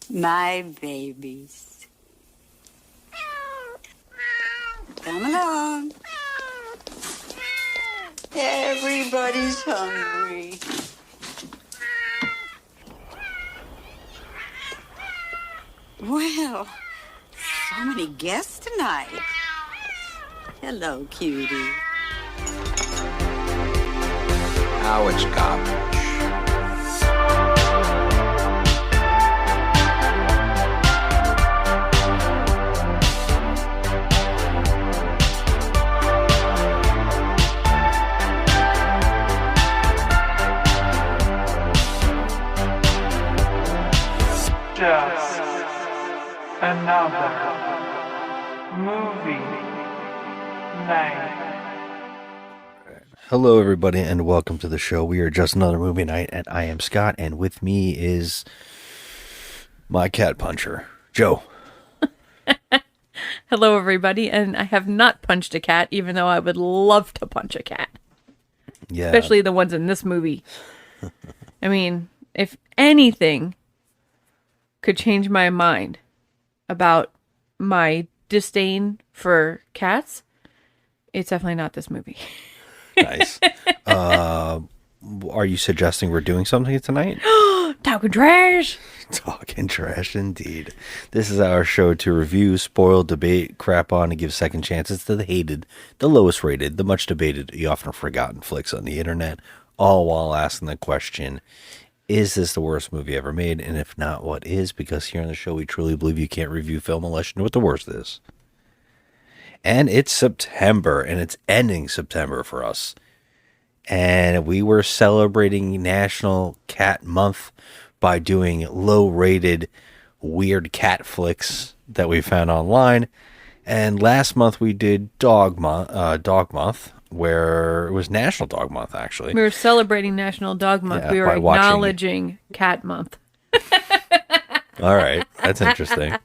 My babies. Come along. Everybody's hungry. Well, so many guests tonight. Hello, cutie. Now it's garbage. Just another movie night. Hello, everybody, and welcome to the show. We are Just Another Movie Night, and I am Scott, and with me is my cat puncher, Joe. Hello, everybody, and I have not punched a cat, even though I would love to punch a cat. Yeah, Especially the ones in this movie. I mean, if anything could change my mind about my disdain for cats, it's definitely not this movie. nice. Are you suggesting we're doing something tonight? Talking trash! Talking trash, indeed. This is our show to review, spoil, debate, crap on, and give second chances to the hated, the lowest rated, the much debated, the often forgotten flicks on the internet, all while asking the question, is this the worst movie ever made? And if not, what is? Because here on the show, we truly believe you can't review film unless you know what the worst is. And it's September, and it's ending September for us. And we were celebrating National Cat Month by doing low-rated, weird cat flicks that we found online. And last month we did Dog Month, where it was National Dog Month, actually. We were celebrating National Dog Month. Yeah, we were by watching- acknowledging Cat Month. All right, that's interesting.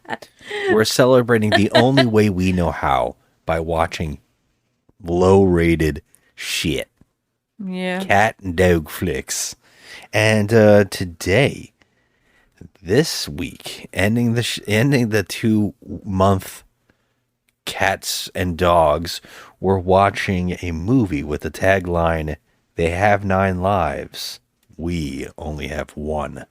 We're celebrating the only way we know how, by watching low-rated shit. Yeah. Cat and dog flicks. And today, this week, ending the 2-month cats and dogs, we're watching a movie with the tagline, "They have 9 lives. We only have 1."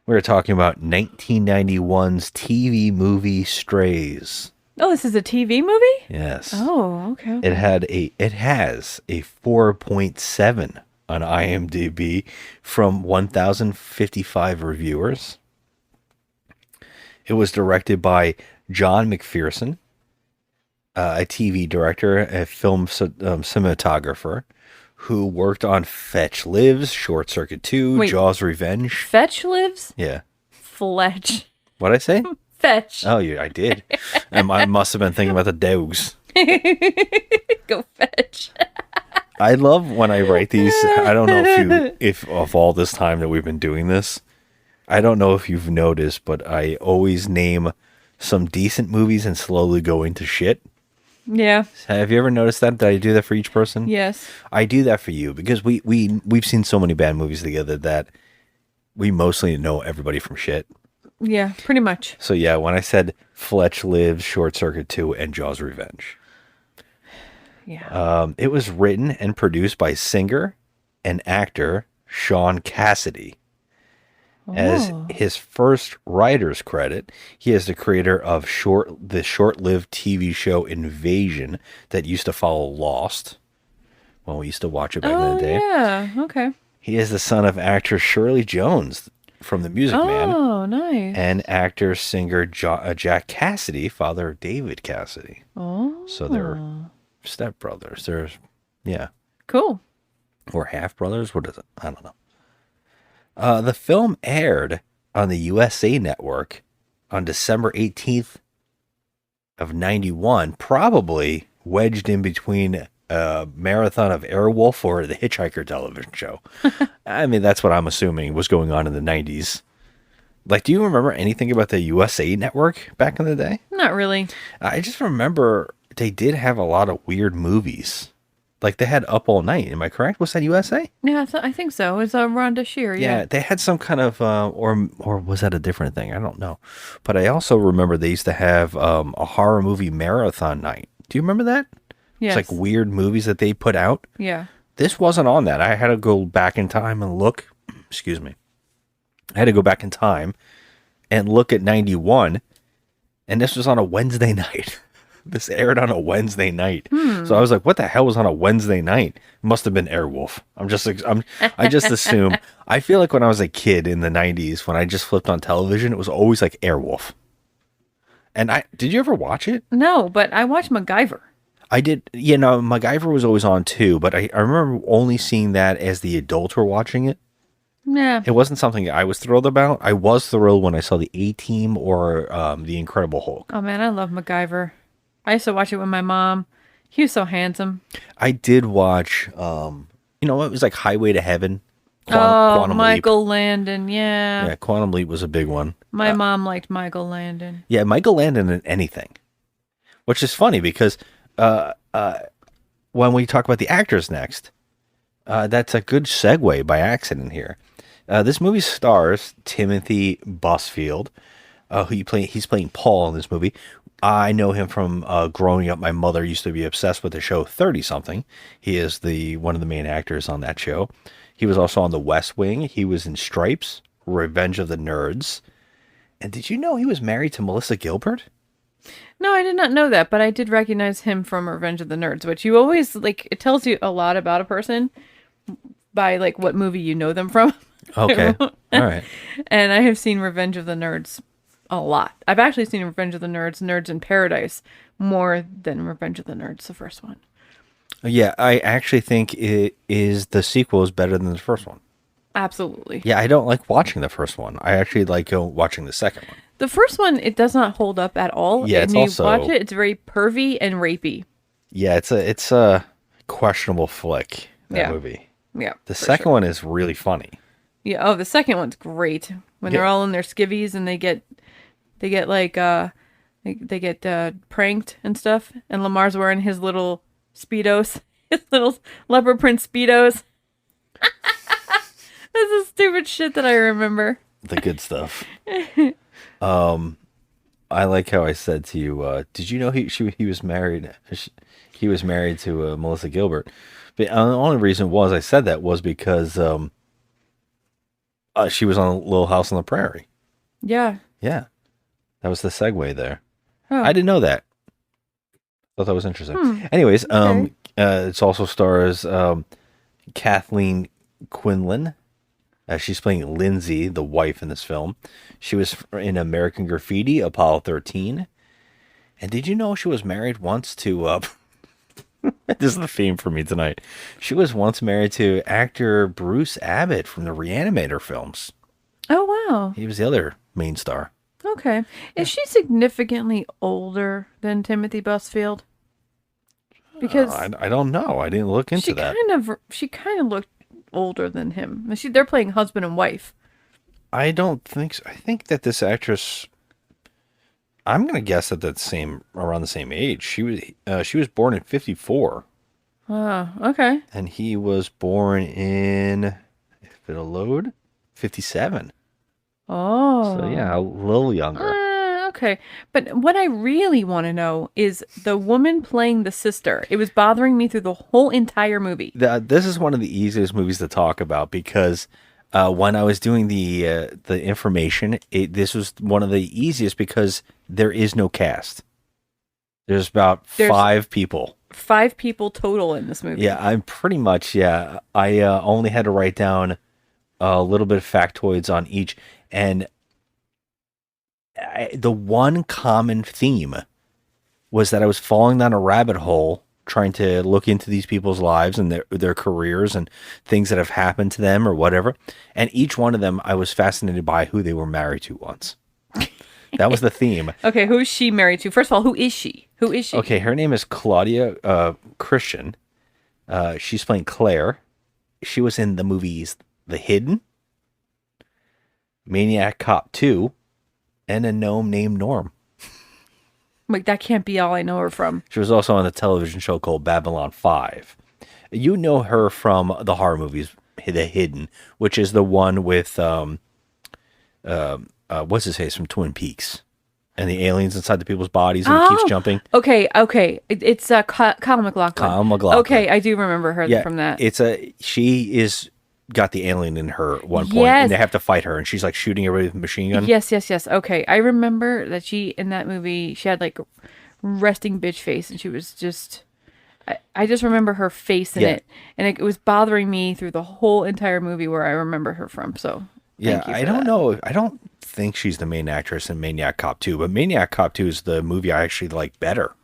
We're talking about 1991's TV movie Strays. Oh, this is a TV movie? Yes. Oh, okay. It has a 4.7 on IMDb from 1,055 reviewers. It was directed by John McPherson, a TV director, a film cinematographer, who worked on Fetch Lives, Short Circuit 2, Wait. Jaws Revenge. Fetch lives? Yeah. Fletch. What'd I say? Fetch. Oh, yeah, I did. And I must have been thinking about the dogs. Go fetch. I love when I write these. I don't know if of all this time that we've been doing this, I don't know if you've noticed, but I always name some decent movies and slowly go into shit. Yeah. Have you ever noticed that? Did I do that for each person? Yes. I do that for you because we've seen so many bad movies together that we mostly know everybody from shit. Yeah, pretty much. So yeah, when I said Fletch Lives, Short Circuit 2, and Jaws Revenge. Yeah. It was written and produced by singer and actor Sean Cassidy. As his first writer's credit, he is the creator of the short-lived TV show Invasion that used to follow Lost. When we used to watch it back in the day. Yeah, okay. He is the son of actor Shirley Jones from The Music Man. Oh, nice. And actor-singer Jack Cassidy, father of David Cassidy. Oh. So they're stepbrothers. Yeah. Cool. Or half-brothers? What is it? I don't know. The film aired on the USA Network on December 18th of 91, probably wedged in between a marathon of Airwolf or the Hitchhiker television show. I mean, that's what I'm assuming was going on in the 90s. Like, do you remember anything about the USA Network back in the day? Not really. I just remember they did have a lot of weird movies. Like they had Up All Night. Am I correct? Was that USA? Yeah, I think so. It's Rhonda Shear. Yeah. They had some kind of, or was that a different thing? I don't know. But I also remember they used to have a horror movie marathon night. Do you remember that? Yes. It's like weird movies that they put out. Yeah. This wasn't on that. I had to go back in time and look. Excuse me. I had to go back in time and look at 91, and this was on a Wednesday night. This aired on a Wednesday night. So I was like, what the hell was on a Wednesday night? It must have been Airwolf. I just assume. I feel like when I was a kid in the 90s, when I just flipped on television, it was always like Airwolf. And did you ever watch it? No, but I watched MacGyver. I did. MacGyver was always on too, but I remember only seeing that as the adults were watching it. Yeah. It wasn't something I was thrilled about. I was thrilled when I saw the A-Team or the Incredible Hulk. Oh man, I love MacGyver. I used to watch it with my mom. He was so handsome. I did watch, it was like Highway to Heaven. Quantum Michael Leap. Landon, yeah. Yeah, Quantum Leap was a big one. My mom liked Michael Landon. Yeah, Michael Landon in anything. Which is funny because when we talk about the actors next, that's a good segue by accident here. This movie stars Timothy Busfield, he's playing Paul in this movie. I know him from growing up. My mother used to be obsessed with the show 30-something. He is one of the main actors on that show. He was also on The West Wing. He was in Stripes, Revenge of the Nerds. And did you know he was married to Melissa Gilbert? No, I did not know that, but I did recognize him from Revenge of the Nerds, which you always, it tells you a lot about a person by, what movie you know them from. Okay. All right. And I have seen Revenge of the Nerds a lot. I've actually seen Revenge of the Nerds, Nerds in Paradise, more than Revenge of the Nerds, the first one. Yeah, I actually think the sequel is better than the first one. Absolutely. Yeah, I don't like watching the first one. I actually like watching the second one. The first one, it does not hold up at all. Yeah, and you watch it, it's very pervy and rapey. Yeah, it's a questionable flick, that movie. Yeah. The second one is really funny. Yeah, the second one's great. When they're all in their skivvies and they get pranked and stuff, and Lamar's wearing his little Speedos, his little leopard print Speedos. This is stupid shit that I remember. The good stuff. I like how I said to you, did you know he was married? He was married to Melissa Gilbert. But the only reason I said that was because she was on Little House on the Prairie. Yeah. Yeah. That was the segue there. Oh. I didn't know that. Thought that was interesting. Anyways, Okay. it also stars Kathleen Quinlan. She's playing Lindsay, the wife in this film. She was in American Graffiti, Apollo 13. And did you know she was married once to... this is the theme for me tonight. She was once married to actor Bruce Abbott from the Reanimator films. Oh, wow. He was the other main star. Okay. Is she significantly older than Timothy Busfield? Because I don't know. I didn't look into that. She kind of looked older than him. They're playing husband and wife. I don't think so. I think that this actress, I'm going to guess that that's around the same age. She was born in 1954. Oh, okay. And he was born in, if it'll load, 1957. Oh. So yeah, a little younger. Okay. But what I really want to know is the woman playing the sister. It was bothering me through the whole entire movie. This is one of the easiest movies to talk about because when I was doing the information, this was one of the easiest because there is no cast. There's 5 people. 5 people total in this movie. Yeah, I'm pretty much, yeah. I only had to write down a little bit of factoids on each. And the one common theme was that I was falling down a rabbit hole trying to look into these people's lives and their careers and things that have happened to them or whatever. And each one of them, I was fascinated by who they were married to once. That was the theme. Okay, who's she married to? First of all, who is she? Who is she? Okay, her name is Claudia Christian. She's playing Claire. She was in the movies The Hidden, Maniac Cop 2, and A Gnome Named Norm. Like, that can't be all I know her from. She was also on a television show called Babylon 5. You know her from the horror movies, The Hidden, which is the one with what's his face from Twin Peaks, and the aliens inside the people's bodies, and he keeps jumping. Okay. It's Kyle MacLachlan. Kyle MacLachlan. Okay, I do remember her from that. She is got the alien in her at one point, Yes. and they have to fight her, and she's like shooting everybody with a machine gun. Yes. Okay, I remember that she in that movie she had like resting bitch face, and she was just. I just remember her face in it, and it was bothering me through the whole entire movie where I remember her from. So Yeah, thank you I for don't that. know. I don't think she's the main actress in Maniac Cop 2, but Maniac Cop 2 is the movie I actually like better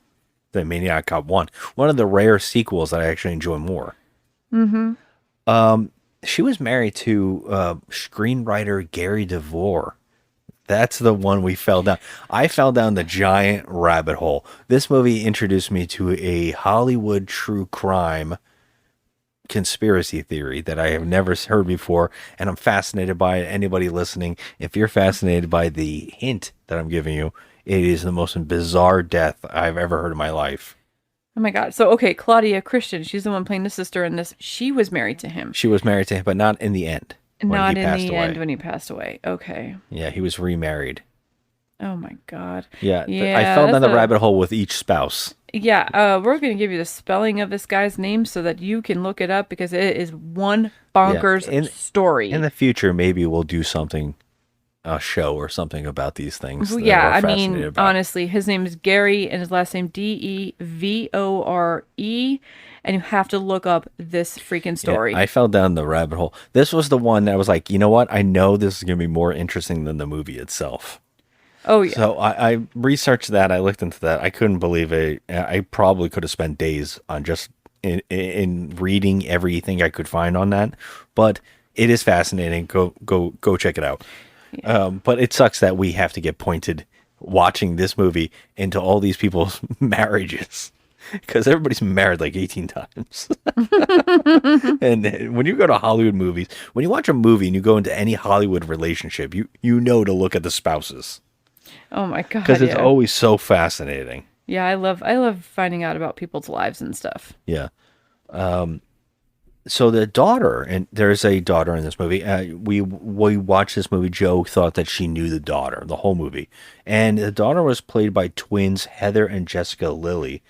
than Maniac Cop 1. One of the rare sequels that I actually enjoy more. Mm-hmm. She was married to screenwriter Gary DeVore. That's the one we fell down. I fell down the giant rabbit hole. This movie introduced me to a Hollywood true crime conspiracy theory that I have never heard before, and I'm fascinated by it. Anybody listening, if you're fascinated by the hint that I'm giving you, it is the most bizarre death I've ever heard in my life. Oh my god! So okay, Claudia Christian, she's the one playing the sister in this. She was married to him. She was married to him, but not in the end. Not in the end when he passed away. Okay. Yeah, he was remarried. Oh my god. Yeah, I fell down the that's rabbit hole with each spouse. Yeah, we're going to give you the spelling of this guy's name so that you can look it up because it is one bonkers story. In the future, maybe we'll do something, a show or something about these things. that Yeah, we're I fascinated mean, about. honestly, his name is Gary and his last name Devore, and you have to look up this freaking story. Yeah, I fell down the rabbit hole. This was the one that I was like, you know what? I know this is going to be more interesting than the movie itself. Oh yeah. So I researched that. I looked into that. I couldn't believe it. I probably could have spent days on just in reading everything I could find on that. But it is fascinating. Go check it out. Yeah. But it sucks that we have to get pointed watching this movie into all these people's marriages. Because everybody's married like 18 times. And when you go to Hollywood movies, when you watch a movie and you go into any Hollywood relationship, you know to look at the spouses. Oh my god. Because it's always so fascinating. Yeah, I love finding out about people's lives and stuff. Yeah. So the daughter, and there's a daughter in this movie. We watched this movie. Joe thought that she knew the daughter the whole movie, and the daughter was played by twins Heather and Jessica Lilly.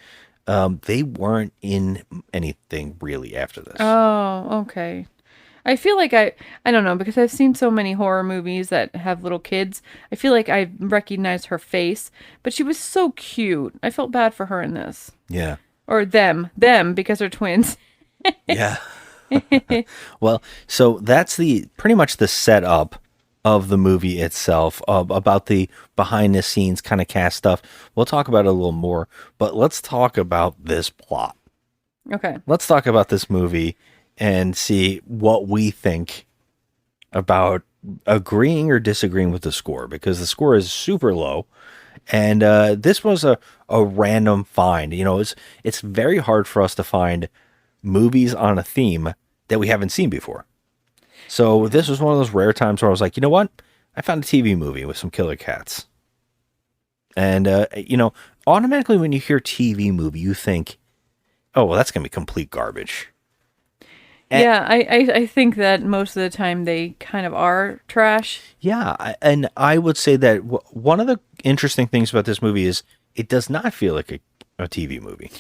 They weren't in anything really after this. Oh, okay. I feel like I don't know, because I've seen so many horror movies that have little kids. I feel like I recognize her face, but she was so cute. I felt bad for her in this. Yeah. Or them, because they're twins. Yeah. Well, so that's pretty much the setup of the movie itself, about the behind the scenes kind of cast stuff. We'll talk about it a little more, but let's talk about this plot. Okay. Let's talk about this movie and see what we think about agreeing or disagreeing with the score, because the score is super low. And this was a random find. You know, it's very hard for us to find movies on a theme that we haven't seen before. So this was one of those rare times where I was like, you know what? I found a TV movie with some killer cats. And, automatically when you hear TV movie, you think, oh, well, that's going to be complete garbage. Yeah, I think that most of the time they kind of are trash. Yeah, and I would say that one of the interesting things about this movie is it does not feel like a TV movie.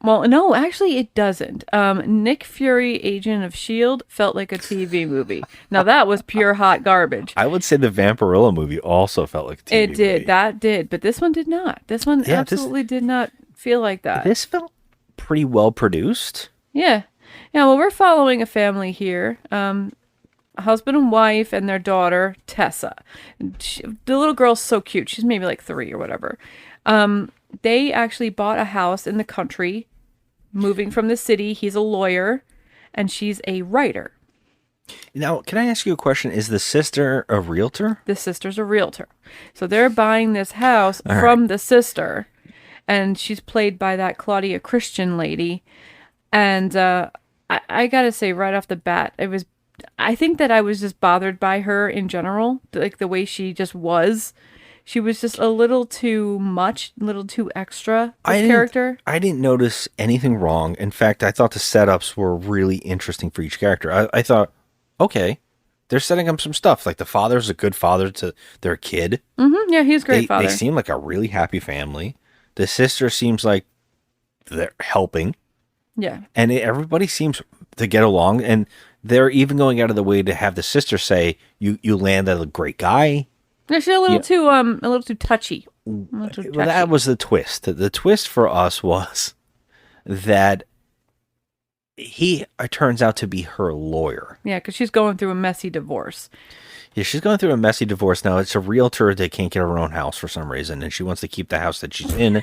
Well, no, actually it doesn't. Nick Fury, Agent of S.H.I.E.L.D. felt like a TV movie. Now that was pure hot garbage. I would say the Vampirella movie also felt like a TV movie. It did, that did, but this one did not. This one absolutely did not feel like that. This felt pretty well produced. Yeah. Yeah, well, we're following a family here. A husband and wife and their daughter, Tessa. The little girl's so cute. She's maybe like 3 or whatever. They actually bought a house in the country, moving from the city. He's a lawyer, and she's a writer. Now, can I ask you a question? Is the sister a realtor? The sister's a realtor. So they're buying this house from the sister, and she's played by that Claudia Christian lady. And I gotta say right off the bat, I think that I was just bothered by her in general, like the way she just was. she was just a little too much, a little too extra. I This character. I didn't notice anything wrong. In fact, I thought the setups were really interesting for each character. I thought, okay, they're setting up some stuff. Like the father's a good father to their kid. Yeah, he's a great father. They seem like a really happy family. The sister seems like they're helping. Yeah. And everybody seems to get along. And they're even going out of the way to have the sister say, you landed a great guy. Yeah, she's a little too touchy. Well, that was the twist. The twist for us was that he turns out to be her lawyer. Yeah, because she's going through a messy divorce. Yeah, she's going through a messy divorce now. It's a realtor that can't get her own house for some reason, and she wants to keep the house that she's in.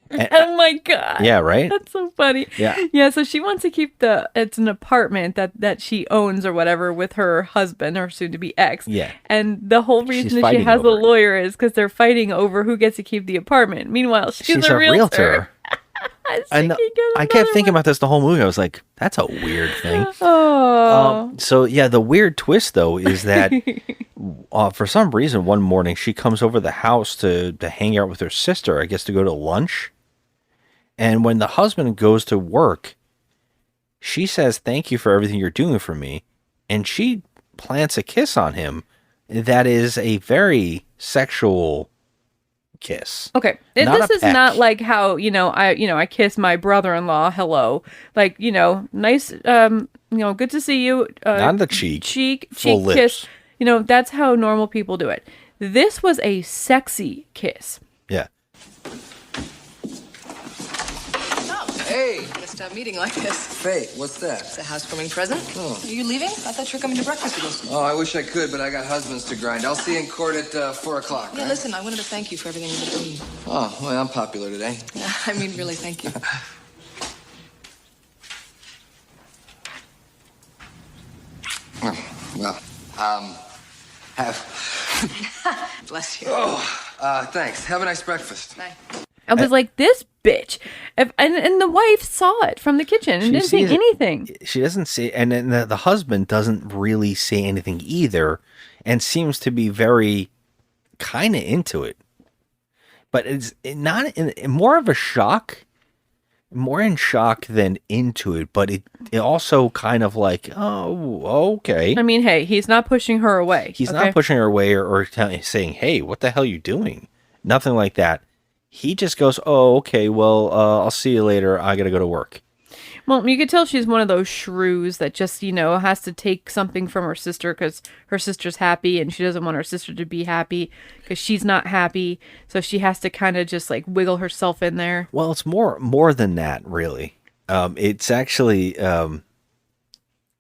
Oh my god! Yeah, right. That's so funny. Yeah. So she wants to keep it's an apartment that she owns or whatever with her husband or soon to be ex. Yeah. And the whole reason She's that she fighting has a over it. lawyer is because they're fighting over who gets to keep the apartment. Meanwhile, she's a realtor. I kept thinking about this the whole movie. I was like, that's a weird thing. Oh. So yeah, the weird twist though is that for some reason one morning she comes over the house to hang out with her sister. I guess to go to lunch. And when the husband goes to work, she says, "Thank you for everything you're doing for me," and she plants a kiss on him. That is a very sexual kiss. Okay, Not this a is peck. not like how I kiss my brother-in-law. Hello, like nice. Good to see you. Not on the cheek. cheek Full kiss. lips. That's how normal people do it. This was a sexy kiss. Yeah. Hey, Gotta stop meeting like this. Faye, what's that? It's a housewarming present. Oh. Are you leaving? I thought you were coming to breakfast with us. Oh, I wish I could, but I got husbands to grind. I'll see you in court at 4 o'clock. Yeah, right? listen, I wanted to thank you for everything you've been doing. Oh, well, I'm popular today. I mean, really, thank you. Well, have. Bless you. Thanks. Have a nice breakfast. Bye. I was like, this bitch. And the wife saw it from the kitchen and She didn't say sees it. anything. She doesn't say, and then the husband doesn't really say anything either, and seems to be very kind of into it. But it's not more of a shock, more in shock than into it. But it also kind of like, oh, okay. I mean, hey, he's not pushing her away. He's okay? not pushing her away or saying, hey, what the hell are you doing? Nothing like that. He just goes, oh, okay, well, I'll see you later. I got to go to work. Well, you could tell she's one of those shrews that just, has to take something from her sister because her sister's happy and she doesn't want her sister to be happy because she's not happy. So she has to kind of just like wiggle herself in there. Well, it's more than that, really. It's actually,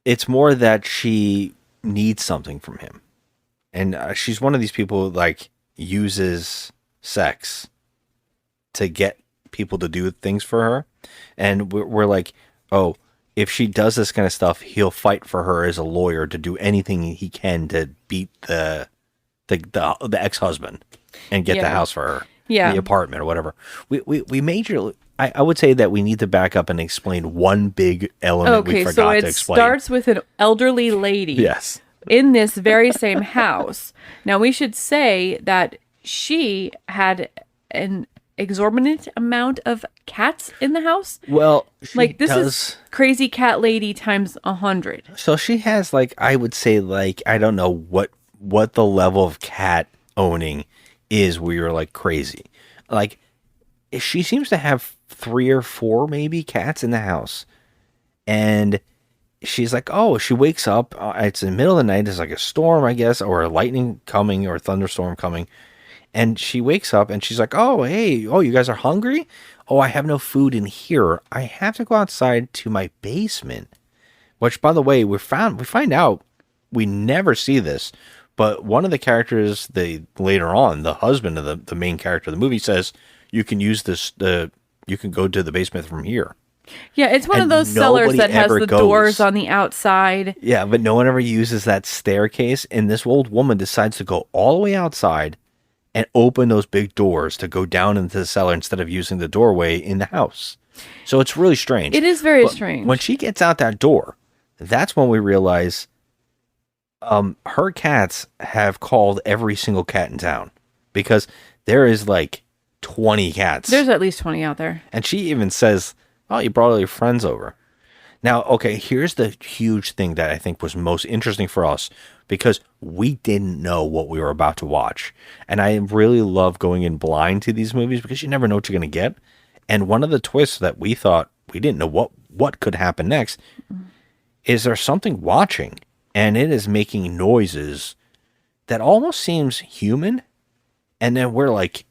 it's more that she needs something from him. And she's one of these people who, like, uses sex to get people to do things for her. And we're like, oh, if she does this kind of stuff, he'll fight for her as a lawyer to do anything he can to beat the ex-husband and get the Yeah. house for her. Yeah. The apartment or whatever. We majorly, I would say that we need to back up and explain one big element we Okay, forgot so to it explain. starts with an elderly lady. Yes. In this very same house. Now, we should say that she had an exorbitant amount of cats in the house. Well, she Like, this does. is crazy cat lady times 100. So she has, like, I would say, like, I don't know what the level of cat owning is where you're like crazy. Like, she seems to have 3 or 4 maybe cats in the house. And she's like, oh, she wakes up. It's in the middle of the night. There's like a storm, I guess, or a lightning coming or a thunderstorm coming. And she wakes up and she's like, oh, hey, oh, you guys are hungry? Oh, I have no food in here. I have to go outside to my basement. Which, by the way, we find out we never see this, but one of the characters, later on, the husband of the main character of the movie says, you can use this, you can go to the basement from here. Yeah, it's one of And those cellars nobody that has ever the goes. doors on the outside. Yeah, but no one ever uses that staircase, and this old woman decides to go all the way outside and open those big doors to go down into the cellar instead of using the doorway in the house. So it's really strange. It is very But strange. When she gets out that door, that's when we realize her cats have called every single cat in town because there is like 20 cats. There's at least 20 out there. And she even says, oh, you brought all your friends over. Now, okay, here's the huge thing that I think was most interesting for us, because we didn't know what we were about to watch. And I really love going in blind to these movies because you never know what you're going to get. And one of the twists that we thought we didn't know what could happen next is there's something watching, and it is making noises that almost seems human. And then we're like,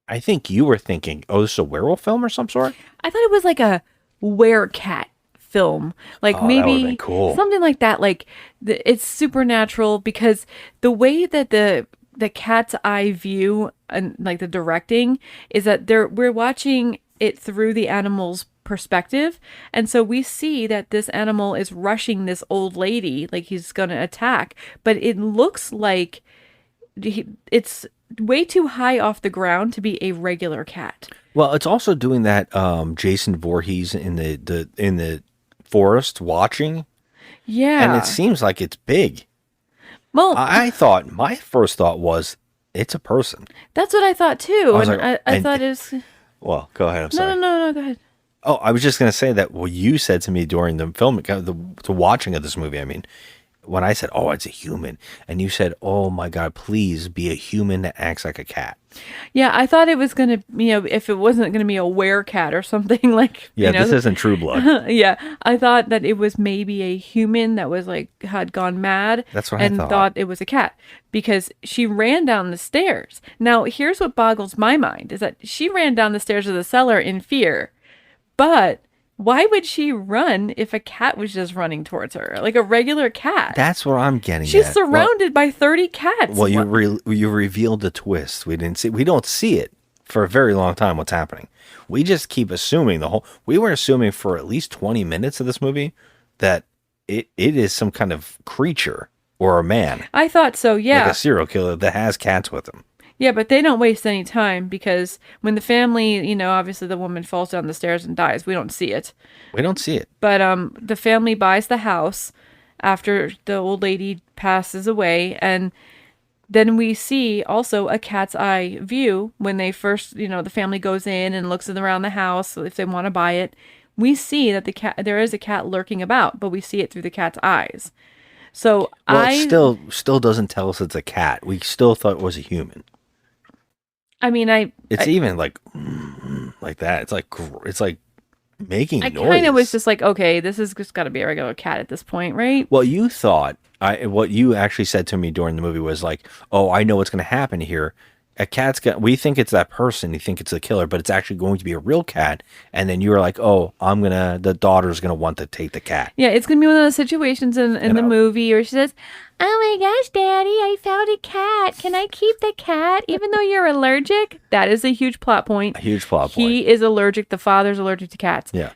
I think you were thinking, oh, this is a werewolf film or some sort? I thought it was like a werecat film, like Oh, that would've maybe been cool. something like that. Like it's supernatural because the way that the cat's eye view and like the directing is that we're watching it through the animal's perspective, and so we see that this animal is rushing this old lady like he's gonna attack, but it looks like it's way too high off the ground to be a regular cat. Well, it's also doing that Jason Voorhees in the forest watching, Yeah. and it seems like it's big. Well, My first thought was it's a person. that's what I thought too. I was And like, I and- thought it's Well, go ahead. I'm no, sorry. no, go ahead. Oh, I was just going to say that what you said to me during the film, the watching of this movie, I mean, when I said, oh, it's a human, and you said, oh my God, please be a human that acts like a cat. Yeah, I thought it was gonna, if it wasn't gonna be a werecat or something like. Yeah, this isn't True Blood. Yeah, I thought that it was maybe a human that was like had gone mad. That's what I and thought. thought it was a cat because she ran down the stairs. Now, here's what boggles my mind is that she ran down the stairs of the cellar in fear, but why would she run if a cat was just running towards her like a regular cat? That's what I'm getting She's at. surrounded by 30 cats. Well, you revealed the twist. We don't see it for a very long time. What's happening? We just keep assuming we were assuming for at least 20 minutes of this movie that it is some kind of creature or a man, I thought so, yeah. like a serial killer that has cats with him. Yeah, but they don't waste any time because when the family, obviously the woman falls down the stairs and dies. We don't see it. We don't see it. But the family buys the house after the old lady passes away, and then we see also a cat's eye view when they first, the family goes in and looks around the house if they want to buy it. We see that there is a cat lurking about, but we see it through the cat's eyes. So Well, it still doesn't tell us it's a cat. We still thought it was a human. I mean, It's even like like that. It's like making I noise. kind of was just like, okay, this is just got to be a regular cat at this point, right? Well, you thought what you actually said to me during the movie was like, "Oh, I know what's going to happen here. We think it's that person. You think it's the killer, but it's actually going to be a real cat." And then you were like, "Oh, the daughter's going to want to take the cat." Yeah, it's gonna be one of those situations in the know. movie where she says, "Oh my gosh, Daddy, I found a cat. Can I keep the cat even though you're allergic?" That is a huge plot point. A huge plot point. He is allergic. The father's allergic to cats. Yeah.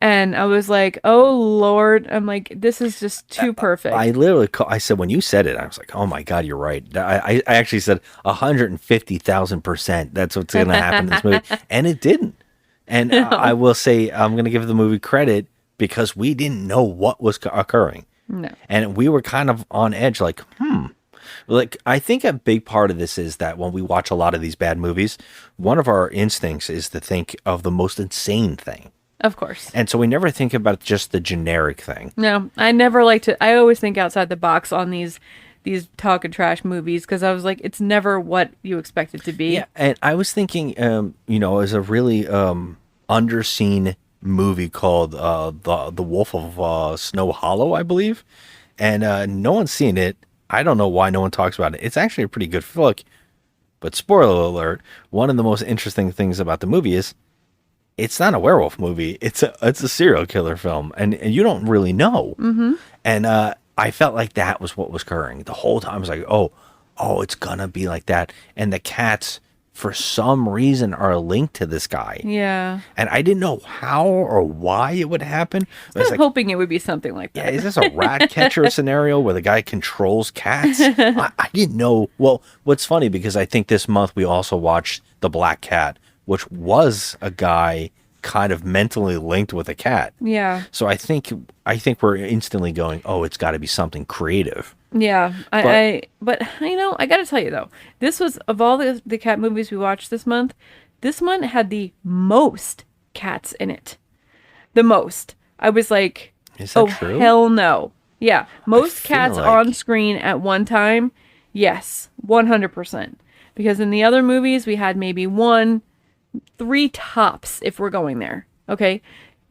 And I was like, "Oh Lord!" I'm like, "This is just too perfect." I literally, I said when you said it, I was like, "Oh my God, you're right." I actually said 150,000%. That's what's going to happen in this movie, and it didn't. And I will say, I'm going to give the movie credit because we didn't know what was occurring. No. And we were kind of on edge, like, Like, I think a big part of this is that when we watch a lot of these bad movies, one of our instincts is to think of the most insane thing. Of course. And so we never think about just the generic thing. No, I never like to. I always think outside the box on these talk and trash movies because I was like, it's never what you expect it to be. Yeah, and I was thinking, as a really underseen movie called the Wolf of Snow Hollow, I believe, and no one's seen it. I don't know why no one talks about it. It's actually a pretty good flick, but spoiler alert: one of the most interesting things about the movie is it's not a werewolf movie. It's a serial killer film, and you don't really know. Mm-hmm. And I felt like that was what was occurring the whole time. I was like, oh, it's gonna be like that. And the cats, for some reason, are linked to this guy. Yeah. And I didn't know how or why it would happen. I was hoping it would be something like Yeah, that. is this a rat catcher scenario where the guy controls cats? I didn't know. Well, what's funny, because I think this month we also watched The Black Cat, which was a guy kind of mentally linked with a cat. Yeah. So I think we're instantly going, oh, it's got to be something creative. Yeah, but you know, I gotta tell you though, this was of all the cat movies we watched this month, this one had the most cats in it. The most. I was like, Is that oh true? hell no. Yeah, most feel cats like- on screen at one time. Yes, 100%. Because in the other movies we had maybe 1, 3 tops if we're going there. Okay,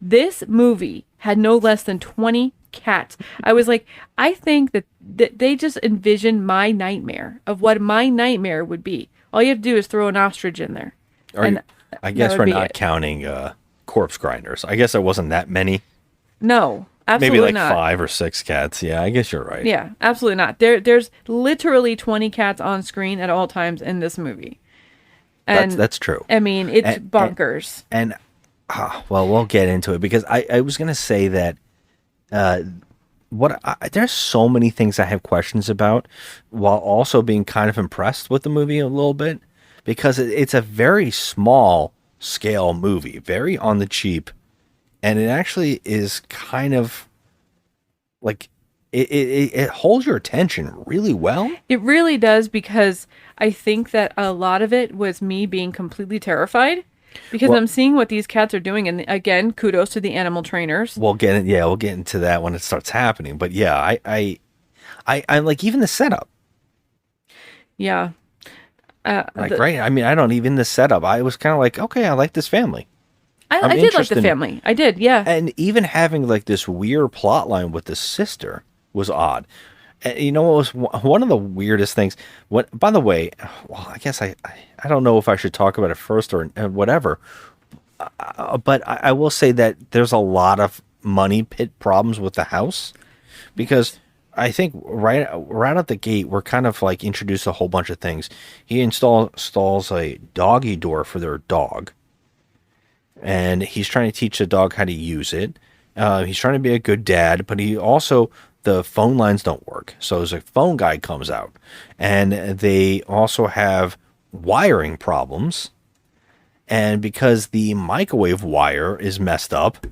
this movie had no less than 20 cats. I was like, I think that they just envisioned my nightmare of what my nightmare would be. All you have to do is throw an ostrich in there. I guess would we're be not it. counting corpse grinders. I guess it wasn't that many. No, absolutely Maybe like not. 5 or 6 cats. Yeah, I guess you're right. Yeah, absolutely not. There's literally 20 cats on screen at all times in this movie. And That's true. I mean, it's And- bonkers. And well, we'll get into it because I was gonna say that there's so many things I have questions about, while also being kind of impressed with the movie a little bit, because it's a very small scale movie, very on the cheap, and it actually is kind of like it holds your attention really well. It really does, because I think that a lot of it was me being completely terrified because Well- I'm seeing what these cats are doing. And again, kudos to the animal trainers. We'll get into that when it starts happening. But yeah, I like even the setup. Yeah. Right. I mean, I don't even the setup. I was kind of like, okay, I like this family. I I'm did like the interested in- family. I did, yeah. And even having like this weird plot line with the sister was odd. And you know what was one of the weirdest things? What, by the way, well, I guess I don't know if I should talk about it first or whatever. But I will say that there's a lot of money pit problems with the house, because I think right out the gate we're kind of like introduced a whole bunch of things. He installs a doggy door for their dog, and he's trying to teach the dog how to use it. He's trying to be a good dad, but he also, the phone lines don't work. So there's a phone guy comes out, and they also have wiring problems. And because the microwave wire is messed up,